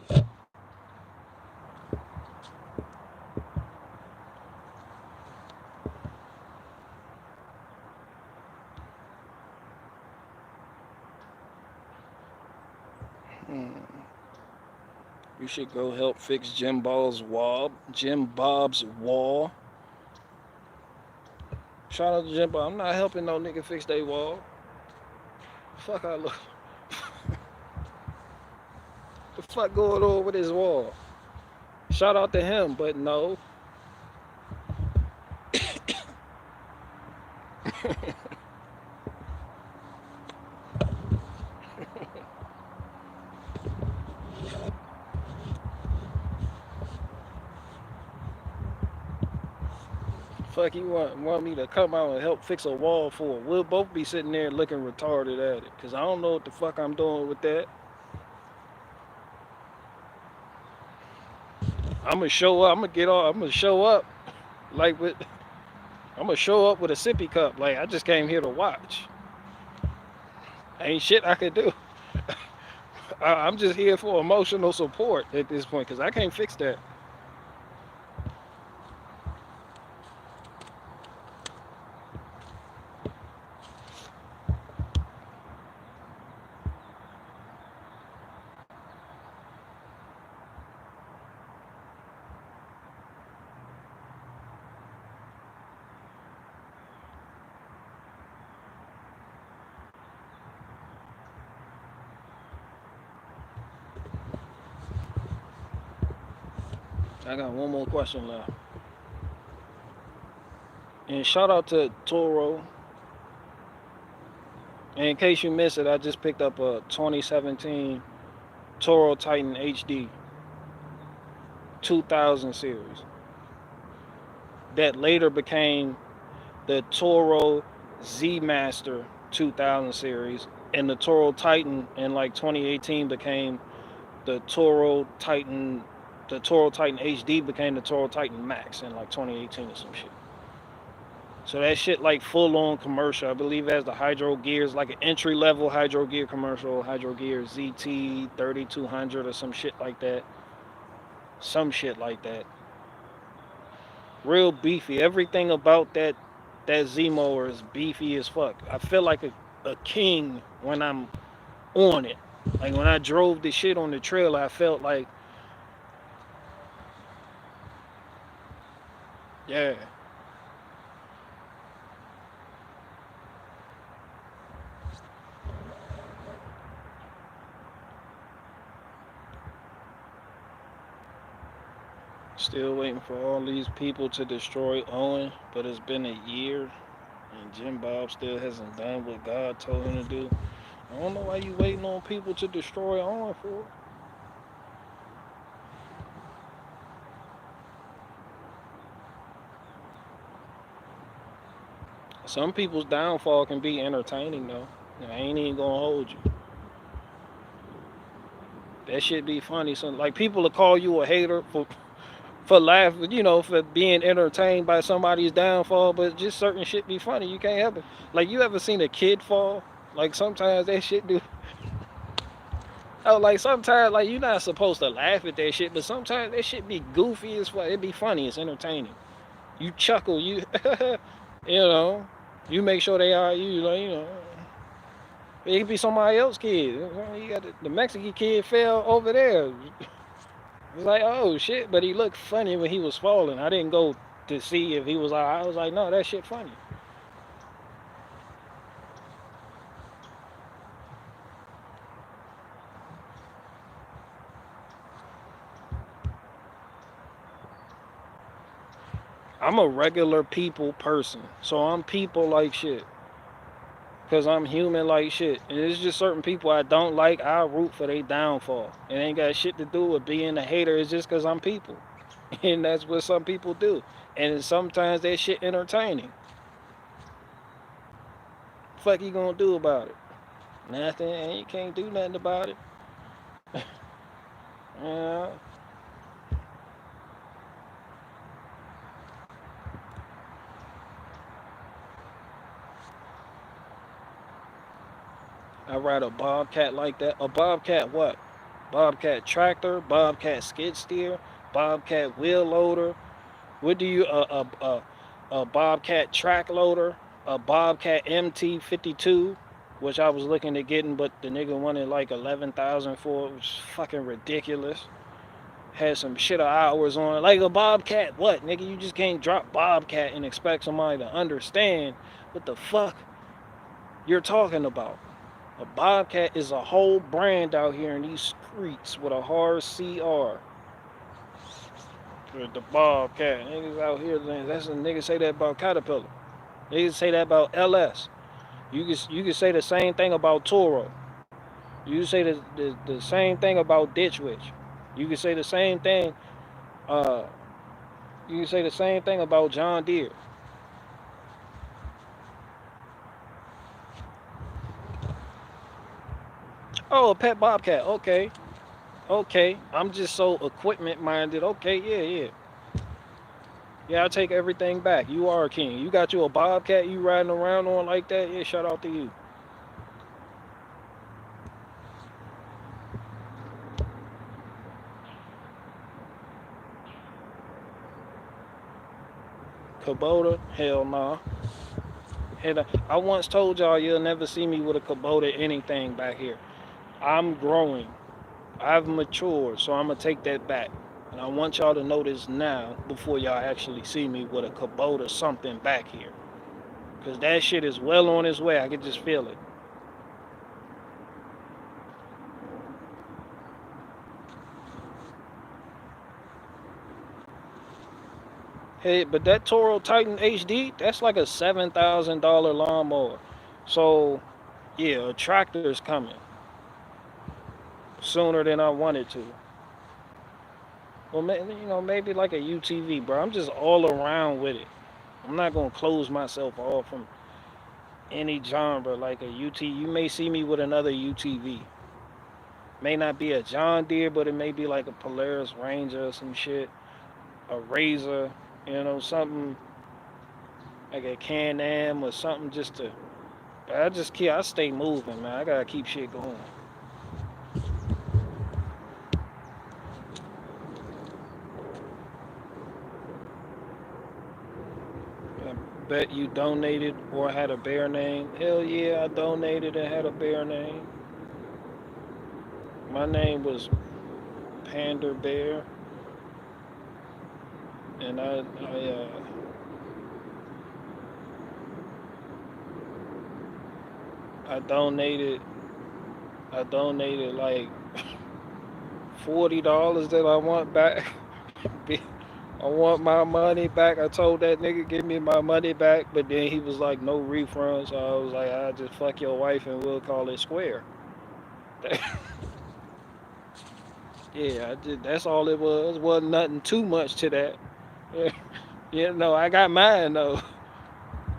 Hmm. You should go help fix Jim Bob's wall. Shout out to Jim Bob. I'm not helping no nigga fix their wall. Fuck I look. The fuck going on with his wall? Shout out to him, but no. Fuck you want me to come out and help fix a wall for? We'll both be sitting there looking retarded at it. Cause I don't know what the fuck I'm doing with that. I'm gonna show up. I'm gonna get off. I'm gonna show up like with. I'm gonna show up with a sippy cup. Like I just came here to watch. Ain't shit I could do. I'm just here for emotional support at this point because I can't fix that. I got one more question left. And shout out to Toro. And in case you missed it, I just picked up a 2017 Toro Titan HD 2000 series that later became the Toro Z Master 2000 series, and the Toro Titan in like 2018 became the Toro Titan. The Toro Titan HD became the Toro Titan Max in like 2018 or some shit. So that shit like full on commercial. I believe it has the hydro gears, like an entry level hydro gear commercial, hydro gear ZT 3200 or some shit like that. Some shit like that. Real beefy. Everything about that Z mower is beefy as fuck. I feel like a king when I'm on it. Like when I drove the shit on the trailer, I felt like, yeah. Still waiting for all these people to destroy Owen, but it's been a year and Jim Bob still hasn't done what God told him to do. I don't know why you waiting on people to destroy Owen for. Some people's downfall can be entertaining though. I ain't even gonna hold you. That shit be funny. So like people will call you a hater for laughing, for being entertained by somebody's downfall, but just certain shit be funny. You can't help it. Like you ever seen a kid fall? Like sometimes that shit do. Oh, like sometimes like you're not supposed to laugh at that shit, but sometimes that shit be goofy as fuck. It be funny. It's entertaining. You chuckle. You, you know, you make sure they are you. Like it could be somebody else's kid. You got the Mexican kid fell over there. It's like, oh shit, but he looked funny when he was falling. I didn't go to see if he was alright. I was like, no, that shit funny. I'm a regular people person, so I'm people like shit. Cause I'm human like shit. And it's just certain people I don't like, I root for their downfall. It ain't got shit to do with being a hater, it's just cause I'm people. And that's what some people do. And sometimes that shit entertaining. fuck you gonna do about it? Nothing. And you can't do nothing about it. Yeah. I ride a Bobcat like that. A Bobcat what? Bobcat tractor, Bobcat skid steer, Bobcat wheel loader. What do you a Bobcat track loader, a Bobcat MT52, which I was looking at getting, but the nigga wanted like 11,000 for it. It was fucking ridiculous. Had some shit of hours on it. Like a Bobcat, what nigga? You just can't drop Bobcat and expect somebody to understand what the fuck you're talking about. A Bobcat is a whole brand out here in these streets with a hard CR. With the Bobcat. Niggas out here, that's a nigga say that about Caterpillar. Niggas say that about LS. You can say the same thing about Toro. You can say the same thing about Ditch Witch. You can say the same thing. Uh, you can say the same thing about John Deere. Oh, a pet Bobcat. Okay, okay. I'm just so equipment minded. Okay, yeah, yeah. Yeah, I take everything back. You are a king. You got you a Bobcat you riding around on like that? Yeah, shout out to you. Kubota? Hell nah. I once told y'all you'll never see me with a Kubota anything back here. I'm growing. I've matured, so I'm gonna take that back. And I want y'all to know this now before y'all actually see me with a Kubota something back here. Cause that shit is well on its way. I can just feel it. Hey, but that Toro Titan HD, that's like a $7,000 lawnmower. So yeah, a tractor is coming sooner than I wanted to. Well, maybe like a UTV, bro. I'm just all around with it. I'm not gonna close myself off from any genre like a UT. You may see me with another UTV. May not be a John Deere, but it may be like a Polaris Ranger or some shit, a Razor, something like a Can-Am or something just to. I stay moving, man. I gotta keep shit going. I bet you donated or had a bear name. Hell yeah, I donated and had a bear name. My name was Pander Bear, and I donated I donated like $40 that I want back. I want my money back. I told that nigga give me my money back, but then he was like no refunds. So I was like, I just fuck your wife and we'll call it square. Yeah, I did. That's all it was. Wasn't nothing too much to that. I got mine though.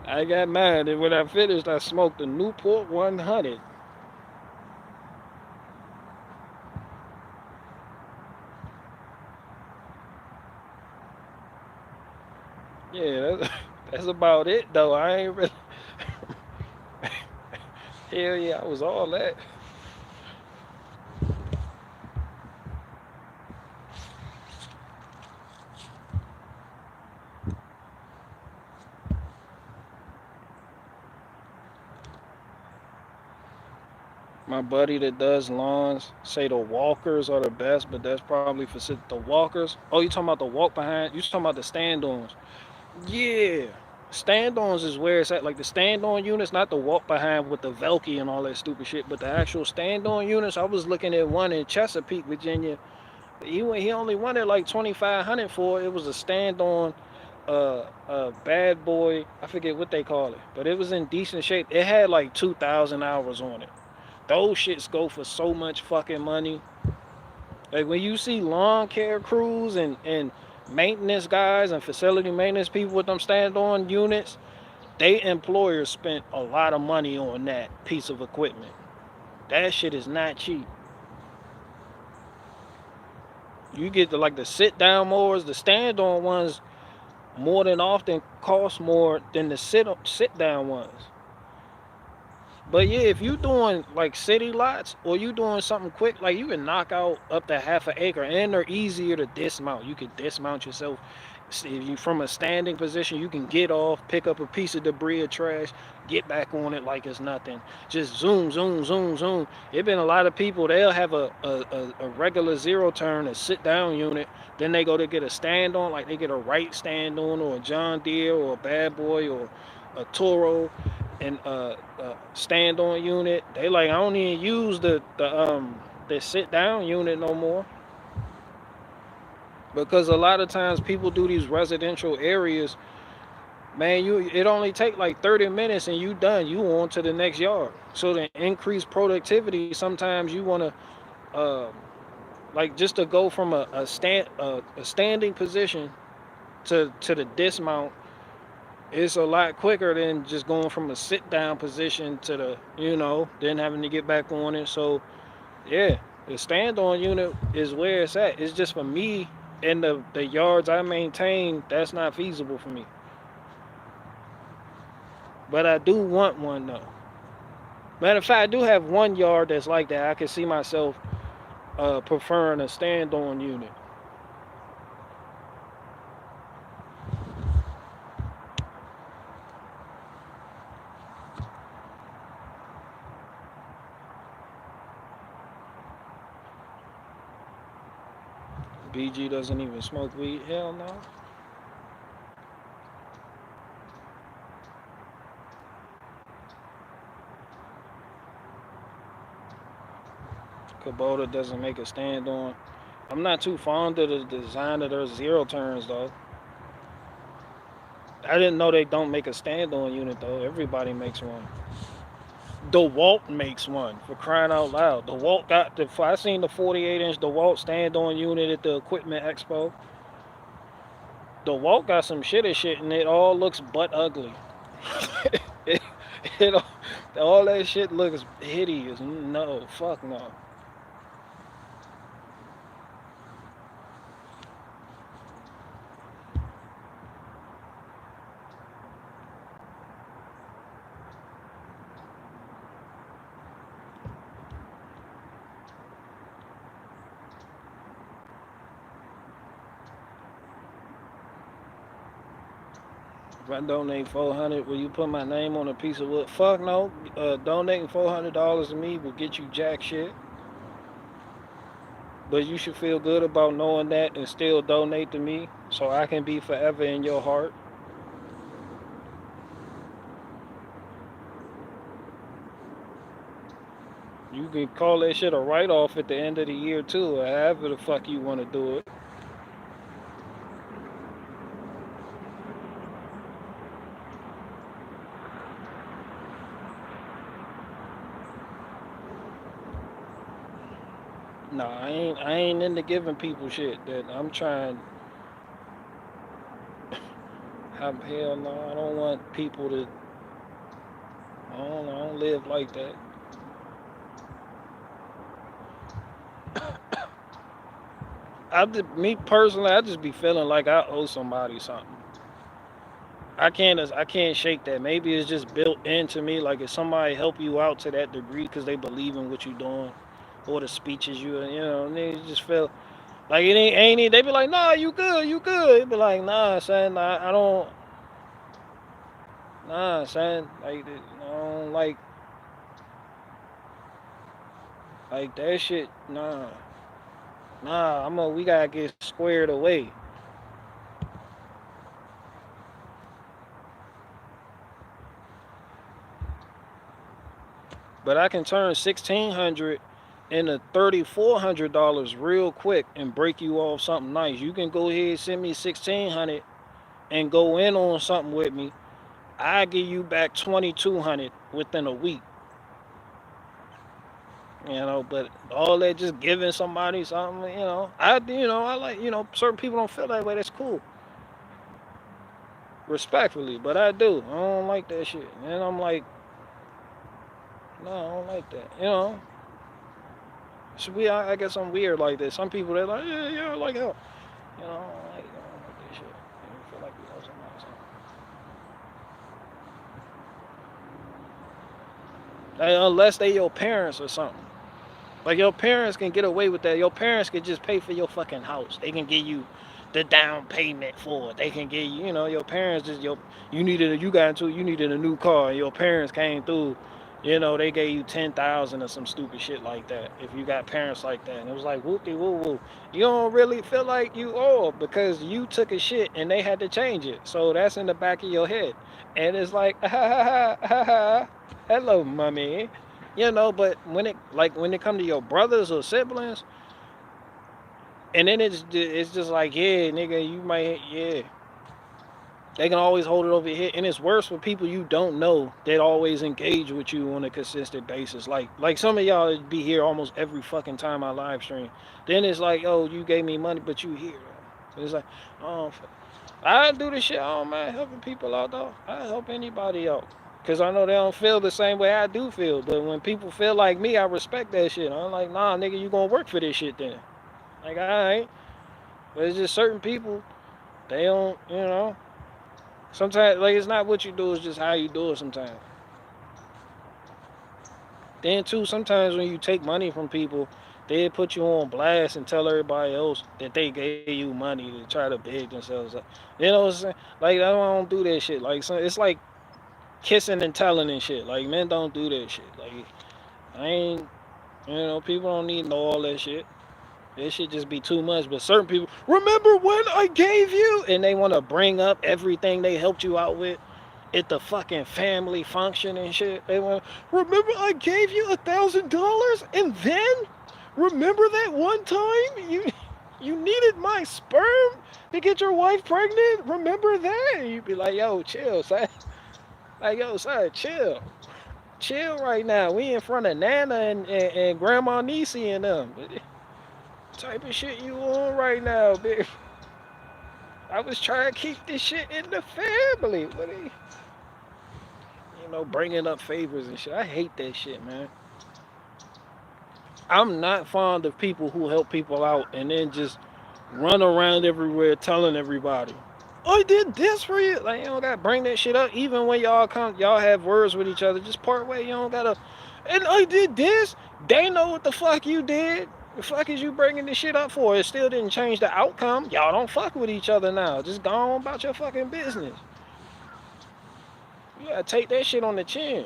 I got mine, and when I finished, I smoked a Newport 100. Yeah, that's about it though. I ain't really. Hell yeah, I was all that. My buddy that does lawns say the walkers are the best, but that's probably for the walkers. Oh, you talking about the walk behind? You talking about the stand-ons? Yeah, stand-ons is where it's at. Like the stand-on units, not the walk behind with the Velky and all that stupid shit, but the actual stand-on units. I was looking at one in Chesapeake, Virginia. He only wanted like 2,500 for it. It was a stand-on, bad boy. I forget what they call it, but it was in decent shape. It had like 2,000 hours on it. Those shits go for so much fucking money. Like when you see lawn care crews and maintenance guys and facility maintenance people with them stand-on units, they employers spent a lot of money on that piece of equipment. That shit is not cheap. You get the sit down mowers, the stand on ones more than often cost more than the sit down ones. But yeah, if you doing like city lots or you doing something quick, like you can knock out up to half an acre, and they're easier to dismount. You can dismount yourself. If you from a standing position, you can get off, pick up a piece of debris or trash, get back on it like it's nothing. Just zoom, zoom, zoom, zoom. It been a lot of people. They'll have a regular zero turn, a sit down unit. Then they go to get a stand on, like they get a right stand on, or a John Deere, or a Bad Boy, or a Toro, and stand on unit. They like I don't even use the sit down unit no more, because a lot of times people do these residential areas. Man, it only take like 30 minutes and you done. You on to the next yard. So to increase productivity, sometimes you want to like just to go from a standing position to the dismount. It's a lot quicker than just going from a sit down position to then having to get back on it. So yeah, the stand on unit is where it's at. It's just for me and the yards I maintain, that's not feasible for me. But I do want one though. Matter of fact, I do have one yard that's like that. I can see myself preferring a stand on unit. BG doesn't even smoke weed. Hell no. Kubota doesn't make a stand on. I'm not too fond of the design of their zero turns though. I didn't know they don't make a stand on unit though. Everybody makes one. DeWalt makes one, for crying out loud. DeWalt got I seen the 48-inch DeWalt stand on unit at the Equipment Expo. DeWalt got some shit and it all looks butt ugly. it, it, all that shit looks hideous. No, fuck no. If I donate 400, will you put my name on a piece of wood? Fuck no. Donating $400 to me will get you jack shit. But you should feel good about knowing that and still donate to me so I can be forever in your heart. You can call that shit a write-off at the end of the year too, or however the fuck you want to do it. Nah, I ain't into giving people shit that I'm trying. Hell no, I don't want people to. I don't live like that. Me personally, I just be feeling like I owe somebody something. I can't shake that. Maybe it's just built into me. Like if somebody help you out to that degree because they believe in what you're doing, or the speeches and they just feel like it ain't. They be like, nah, you good, you good. It be like, nah, son, I don't. Nah, son, like I don't like that shit. Nah. We gotta get squared away. But I can turn 1,600 into $3,400 real quick and break you off something nice. You can go ahead, send me 1,600 and go in on something with me. I give you back 2,200 within a week. But all that just giving somebody something, I like, certain people don't feel that way. That's cool. respectfully, but I do. I don't like that shit. And I'm like, no, I don't like that. So I guess I'm weird like this. Some people they're like, yeah, like hell. I don't like that shit. You feel like you know something. Like, unless they your parents or something. Like your parents can get away with that. Your parents can just pay for your fucking house. They can give you the down payment for it. They can give you, your parents just you needed a new car and your parents came through, they gave you 10,000 or some stupid shit like that. If you got parents like that. And it was like whoop de woo woo. You don't really feel like you owe because you took a shit and they had to change it. So that's in the back of your head. And it's like ha ha ha ha ha. Hello, mommy. But when it come to your brothers or siblings, and then it's just like, yeah, nigga, you might, yeah, they can always hold it over your head, and it's worse for people you don't know that always engage with you on a consistent basis. Like some of y'all be here almost every fucking time I live stream. Then it's like, oh, you gave me money, but you here. So it's like, oh, I do this shit. I don't mind helping people out though. I help anybody out. Cause I know they don't feel the same way I do feel. But when people feel like me, I respect that shit. I'm like, nah, nigga, you gonna work for this shit then. Like, alright. But it's just certain people, they don't. Sometimes, like, it's not what you do, it's just how you do it sometimes. Then, too, sometimes when you take money from people, they put you on blast and tell everybody else that they gave you money to try to big themselves up. You know what I'm saying? Like, I don't do that shit. Like, so it's like kissing and telling and shit. Like, men don't do that shit. Like, I ain't, people don't need to know all that shit. It should just be too much. But certain people, remember when I gave you? And they want to bring up everything they helped you out with at the fucking family function and shit. They want, remember I gave you $1,000 and then remember that one time you needed my sperm to get your wife pregnant? Remember that? And you'd be like, yo, chill, son. Like, yo, son, chill. Chill right now. We in front of Nana and Grandma Niecy and them. Type of shit you on right now, bitch. I was trying to keep this shit in the family. Bringing up favors and shit. I hate that shit, man. I'm not fond of people who help people out and then just run around everywhere telling everybody, I did this for you. Like, you don't gotta bring that shit up. Even when y'all have words with each other, just part way. You don't gotta. And I did this. They know what the fuck you did. The fuck is you bringing this shit up for? It still didn't change the outcome. Y'all don't fuck with each other now. Just go on about your fucking business. You gotta take that shit on the chin.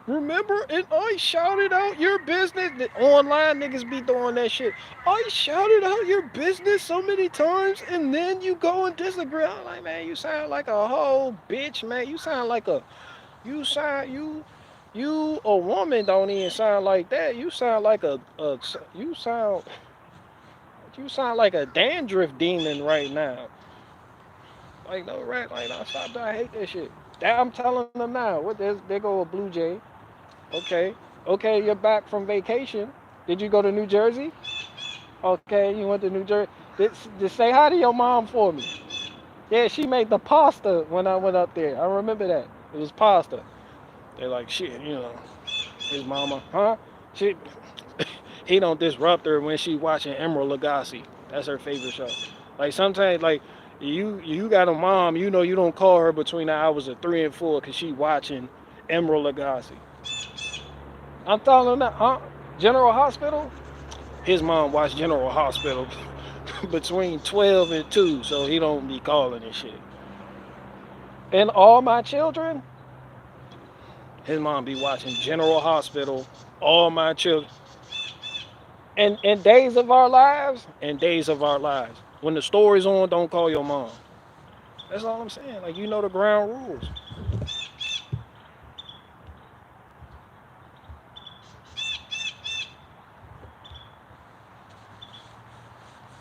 Remember, and I shouted out your business. The online niggas be doing that shit. I shouted out your business so many times, and then you go and disagree. I'm like, man, you sound like a whole bitch, man. You a woman don't even sound like that. You sound like you sound like a dandruff demon right now. Like, no, right? Like, no, stop that. I hate that shit. That I'm telling them now. What? There go a Blue Jay. Okay, you're back from vacation. Did you go to New Jersey? Okay, you went to New Jersey. Just say hi to your mom for me. Yeah, she made the pasta when I went up there. I remember that. It was pasta. They're like, shit, his mama, huh? She, he don't disrupt her when she watching Emerald Lagasse. That's her favorite show. Like sometimes, like you got a mom, you don't call her between the hours of 3 and 4 because she watching Emerald Lagasse. I'm telling him that, huh? General Hospital? His mom watched General Hospital between 12 and 2, so he don't be calling and shit. And all my children, his mom be watching General Hospital, all my children. And in days of our lives, when the story's on, don't call your mom. That's all I'm saying. Like, the ground rules.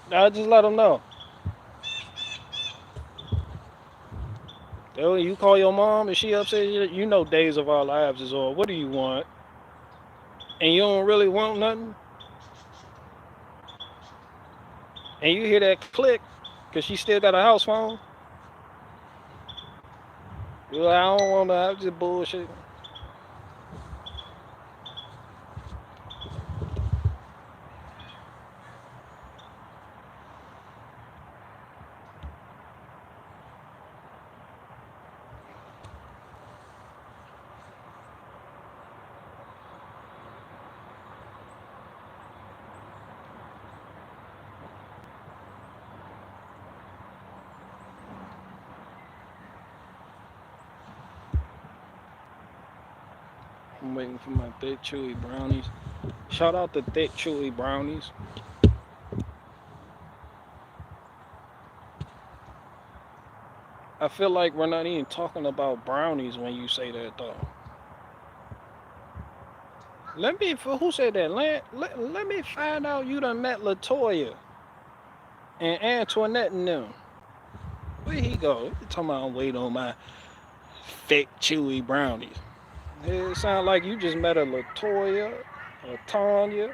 I just let them know. You call your mom and she upset, days of our lives is on. What do you want? And you don't really want nothing? And you hear that click because she still got a house phone? Well, I don't want to. I'm just bullshit. I'm waiting for my thick, chewy brownies. Shout out to thick, chewy brownies. I feel like we're not even talking about brownies when you say that, though. Let me, for who said that? Let me find out you done met Latoya and Antoinette and them. Where he go? You talking about wait on my thick, chewy brownies. It sound like you just met a Latoya, a Tanya.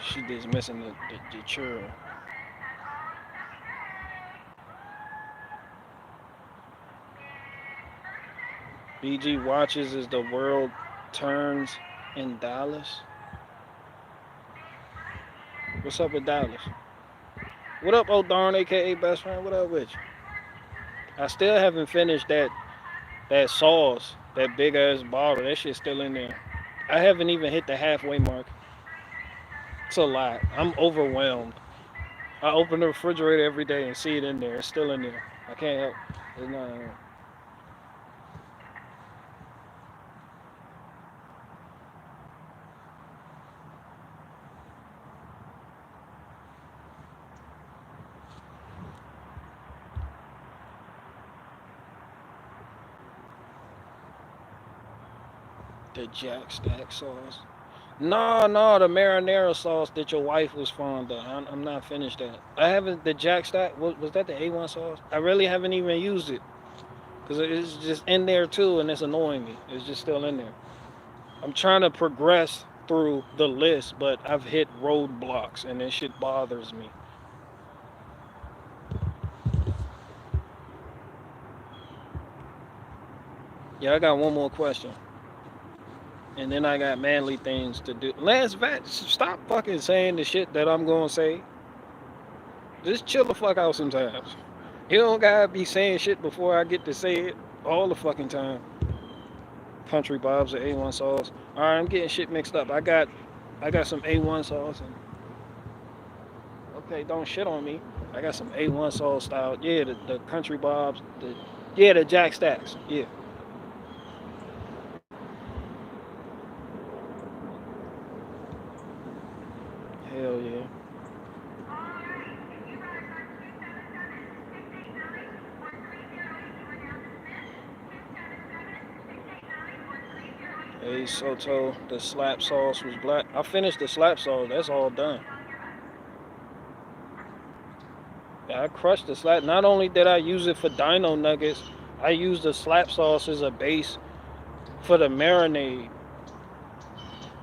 She just missing the churl. BG watches as the world turns in Dallas. What's up with Dallas? What up, old darn, aka best friend? What up with you? I still haven't finished that sauce, that big ass bottle. That shit's still in there. I haven't even hit the halfway mark. It's a lot. I'm overwhelmed. I open the refrigerator every day and see it in there. It's still in there. I can't help. It's not the Jack Stack sauce. No, no, the marinara sauce that your wife was fond of. I'm not finished that. I haven't the Jack Stack. Was that the A1 sauce? I really haven't even used it because it's just in there too, and it's annoying me. It's just still in there. I'm trying to progress through the list, but I've hit roadblocks, and this shit bothers me. Yeah, I got one more question, and then I got manly things to do. Lance Vat, stop fucking saying the shit that I'm gonna say. Just chill the fuck out sometimes. You don't gotta be saying shit before I get to say it all the fucking time. Country Bob's or A1 sauce. All right, I'm getting shit mixed up. I got some A1 sauce and okay, don't shit on me. I got some A1 sauce style. Yeah, the Country Bob's. Yeah, the Jack Stacks. Yeah, hell yeah. Hey Soto, the slap sauce was black. I finished the slap sauce. That's all done. Yeah, I crushed the slap. Not only did I use it for dino nuggets, I used the slap sauce as a base for the marinade,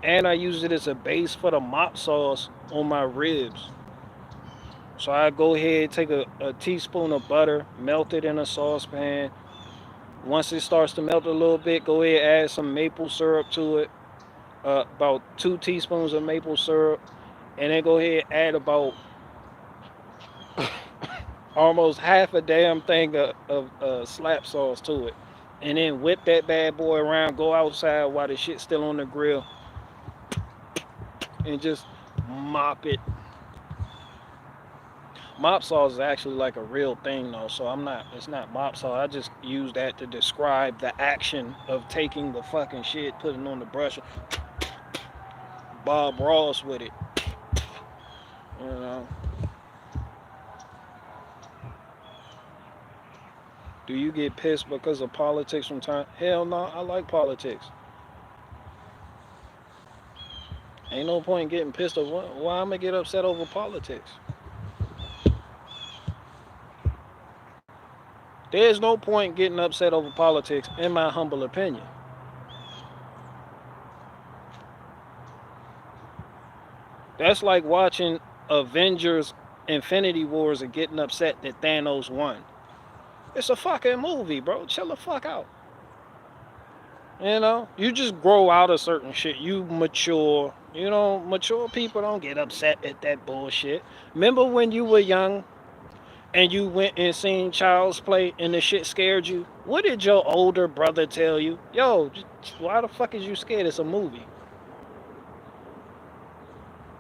and I used it as a base for the mop sauce on my ribs. So I go ahead, take a teaspoon of butter, melt it in a saucepan. Once it starts to melt a little bit, go ahead add some maple syrup to it, about 2 teaspoons of maple syrup, and then go ahead add about almost half a damn thing of slap sauce to it, and then whip that bad boy around. Go outside while the shit's still on the grill, and just mop it. Mop sauce is actually like a real thing though, so I'm not. It's not mop sauce. I just use that to describe the action of taking the fucking shit, putting on the brush, Bob Ross with it. You know. Do you get pissed because of politics from time? Hell no. I like politics. Ain't no point getting pissed off. Why I'm gonna get upset over politics? There's no point getting upset over politics, in my humble opinion. That's like watching Avengers Infinity Wars and getting upset that Thanos won. It's a fucking movie, bro. Chill the fuck out. You just grow out of certain shit. You mature. Mature people don't get upset at that bullshit. Remember when you were young and you went and seen Child's Play and the shit scared you? What did your older brother tell you? Yo, why the fuck is you scared? It's a movie.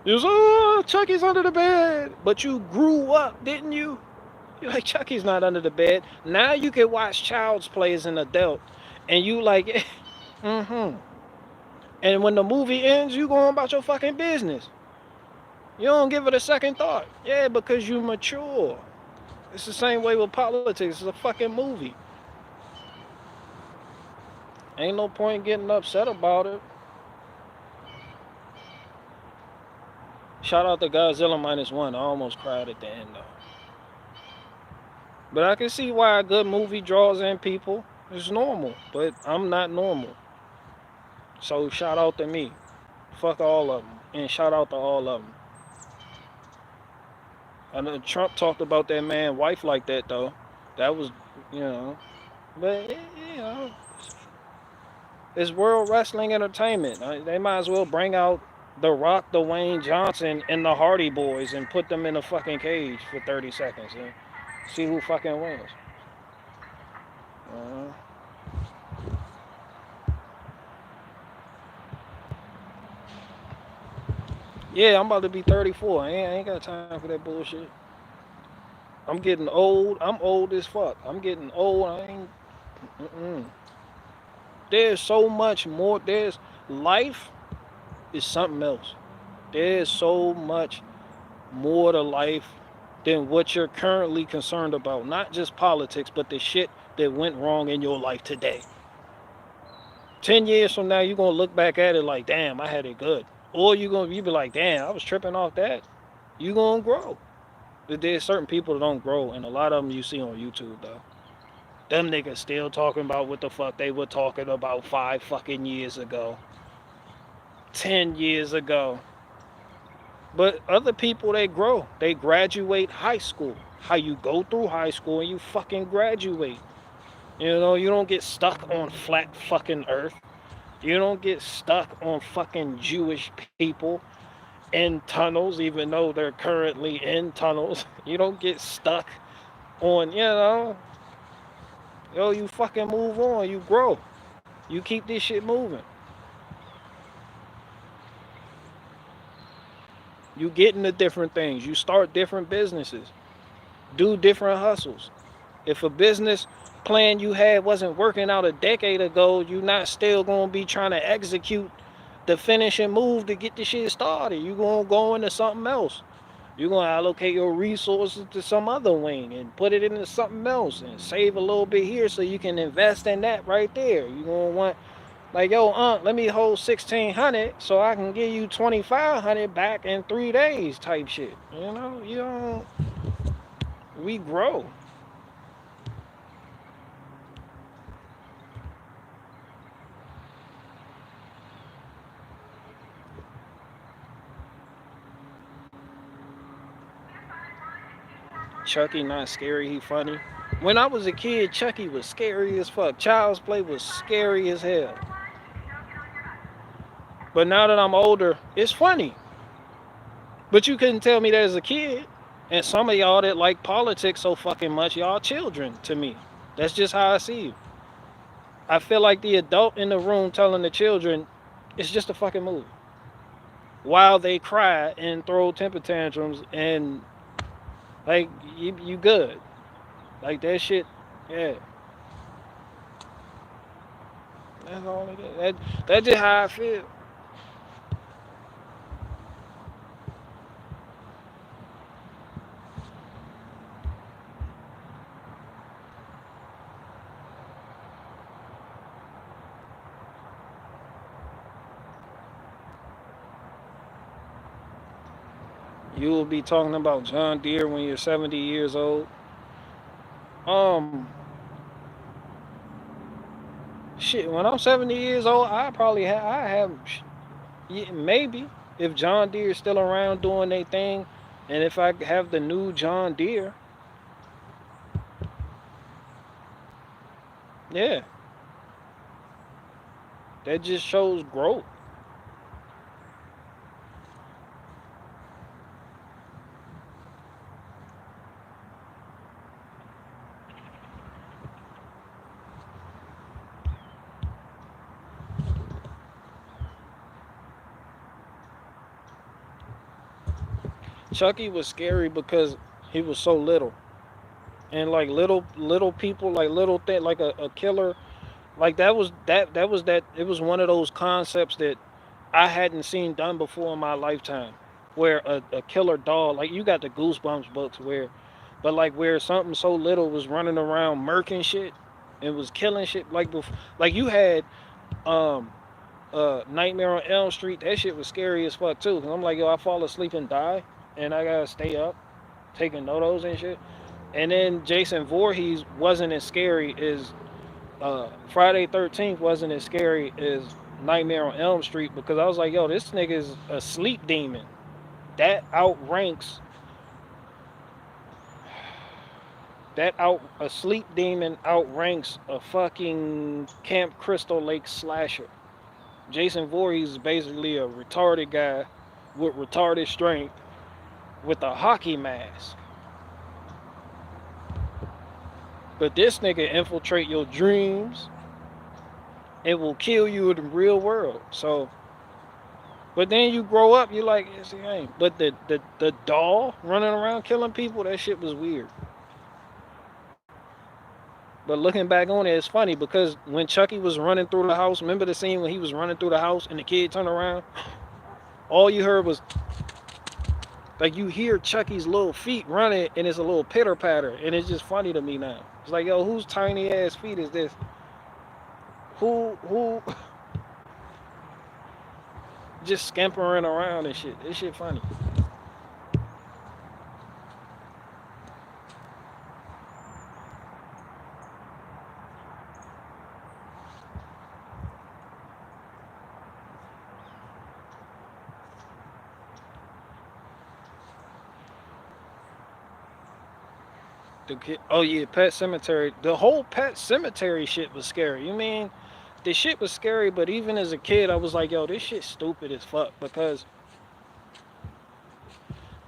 You was, oh, Chucky's under the bed. But you grew up, didn't you? You're like, Chucky's not under the bed. Now you can watch Child's Play as an adult. And you like, mm-hmm. And when the movie ends, you going about your fucking business. You don't give it a second thought. Yeah, because you mature. It's the same way with politics. It's a fucking movie. Ain't no point getting upset about it. Shout out to Godzilla -1. I almost cried at the end though. But I can see why a good movie draws in people. It's normal, but I'm not normal. So shout out to me. Fuck all of them. And shout out to all of them. I know Trump talked about that man wife like that though. That was, you know. But you know, it's World Wrestling Entertainment. They might as well bring out The Rock, Dwayne Johnson, and the Hardy Boys and put them in a fucking cage for 30 seconds and see who fucking wins. Uh, yeah, I'm about to be 34. I ain't got time for that bullshit. I'm getting old. I'm old as fuck. I'm getting old. I ain't. Mm-mm. There's so much more. There's life is something else. There's so much more to life than what you're currently concerned about. Not just politics, but the shit that went wrong in your life today. 10 years from now, you're going to look back at it like, damn, I had it good. Or you be like, damn, I was tripping off that. You're going to grow. But there's certain people that don't grow, and a lot of them you see on YouTube, though. Them niggas still talking about what the fuck they were talking about 5 fucking years ago. 10 years ago. But other people, they grow. They graduate high school. How you go through high school and you fucking graduate. You don't get stuck on flat fucking earth. You don't get stuck on fucking Jewish people in tunnels, even though they're currently in tunnels. You don't get stuck on, you fucking move on. You grow. You keep this shit moving. You get into different things. You start different businesses. Do different hustles. If a business plan you had wasn't working out a decade ago, you're not still going to be trying to execute the finishing move to get the shit started. You're going to go into something else. You're going to allocate your resources to some other wing and put it into something else and save a little bit here so you can invest in that right there. You're going to want, like, yo, let me hold 1,600 so I can give you 2,500 back in 3 days type shit. We grow. Chucky not scary, he funny. When I was a kid, Chucky was scary as fuck. Child's Play was scary as hell. But now that I'm older, it's funny. But you couldn't tell me that as a kid. And some of y'all that like politics so fucking much, y'all children to me. That's just how I see you. I feel like the adult in the room telling the children, it's just a fucking movie. While they cry and throw temper tantrums and like you good. Like that shit, yeah. That's all it is. That's just how I feel. You will be talking about John Deere when you're 70 years old. Um, Shit. When I'm 70 years old, I probably I have, yeah, maybe. If John Deere is still around doing their thing, and if I have the new John Deere, yeah, that just shows growth. Chucky was scary because he was so little, and like little people, like little thing, like a killer, like that. It was one of those concepts that I hadn't seen done before in my lifetime, where a killer dog, like you got the Goosebumps books where, but like where something so little was running around murking shit, and was killing shit. Like before, like you had um Nightmare on Elm Street. That shit was scary as fuck too. Cause I'm like, yo, I fall asleep and die, and I gotta stay up taking notos and shit. And then Jason Voorhees wasn't as scary as Friday 13th wasn't as scary as Nightmare on Elm Street because I was like, yo, this nigga is a sleep demon. That outranks a sleep demon outranks a fucking Camp Crystal Lake slasher. Jason Voorhees is basically a retarded guy with retarded strength with a hockey mask. But this nigga infiltrate your dreams and will kill you in the real world. So, but then you grow up, you like, yes, he ain't. But the doll running around killing people, that shit was weird. But looking back on it, it's funny because when Chucky was running through the house, remember the scene when he was running through the house and the kid turned around? All you heard was, like, you hear Chucky's little feet running and it's a little pitter patter. And it's just funny to me now. It's like, yo, whose tiny ass feet is this? Who just scampering around and shit? This shit funny. The kid, oh yeah, Pet Cemetery. The whole Pet Cemetery shit was scary. You mean the shit was scary, but even as a kid, I was like, yo, this shit's stupid as fuck because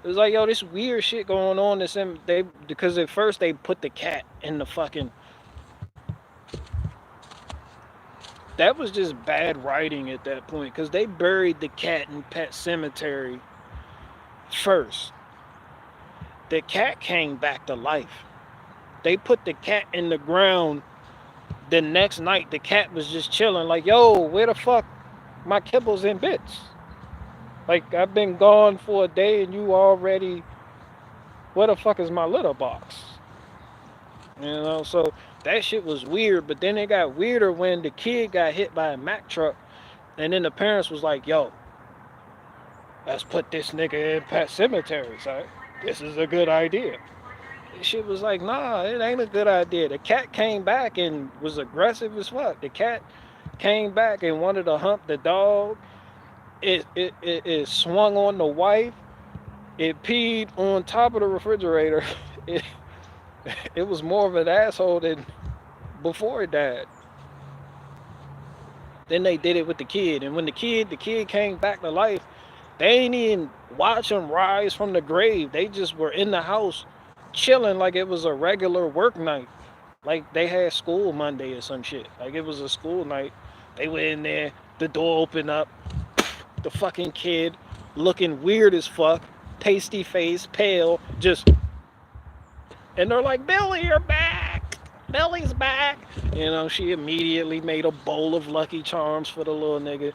it was like, yo, this weird shit going on. This they because at first they put the cat in the fucking. That was just bad writing at that point because they buried the cat in Pet Cemetery first. The cat came back to life. They put the cat in the ground. The next night, the cat was just chilling, like, yo, where the fuck my kibbles and bits? Like, I've been gone for a day and you already, where the fuck is my litter box? You know, so that shit was weird, but then it got weirder when the kid got hit by a Mack truck, and then the parents was like, yo, let's put this nigga in Pet Cemetery, son. This is a good idea. This shit was like, nah, it ain't a good idea. The cat came back and was aggressive as fuck. The cat came back and wanted to hump the dog. It swung on the wife. It peed on top of the refrigerator. It, it was more of an asshole than before it died. Then they did it with the kid. And when the kid came back to life, they ain't even watch him rise from the grave. They just were in the house chilling like it was a regular work night. Like they had school Monday or some shit. Like it was a school night. They were in there, the door opened up, the fucking kid looking weird as fuck, pasty face, pale, just, and they're like, Billy, you're back. Billy's back. You know, she immediately made a bowl of Lucky Charms for the little nigga.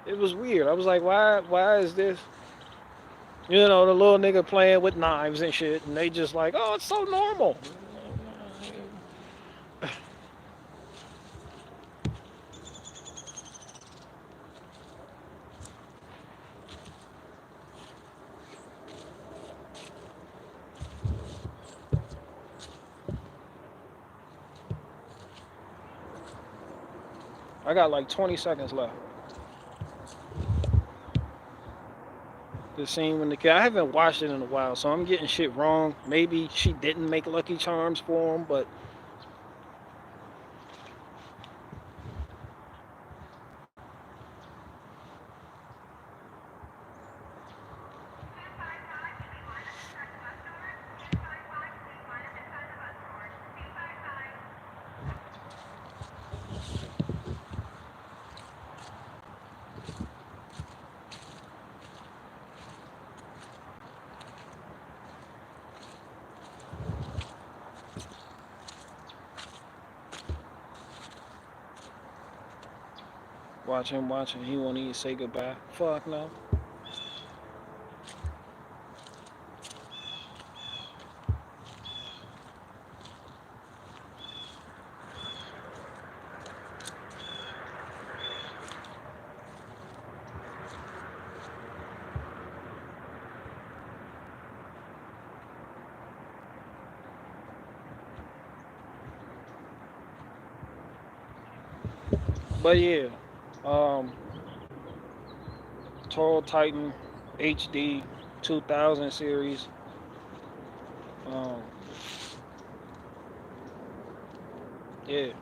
It was weird. I was like, why is this? You know, the little nigga playing with knives and shit, and they just like, oh, it's so normal. I got like 20 seconds left. The scene when the kid. I haven't watched it in a while, so I'm getting shit wrong. Maybe she didn't make Lucky Charms for him, but watching. He won't even say goodbye. Fuck no. But yeah, um, Toro Titan HD 2000 series. Um, yeah.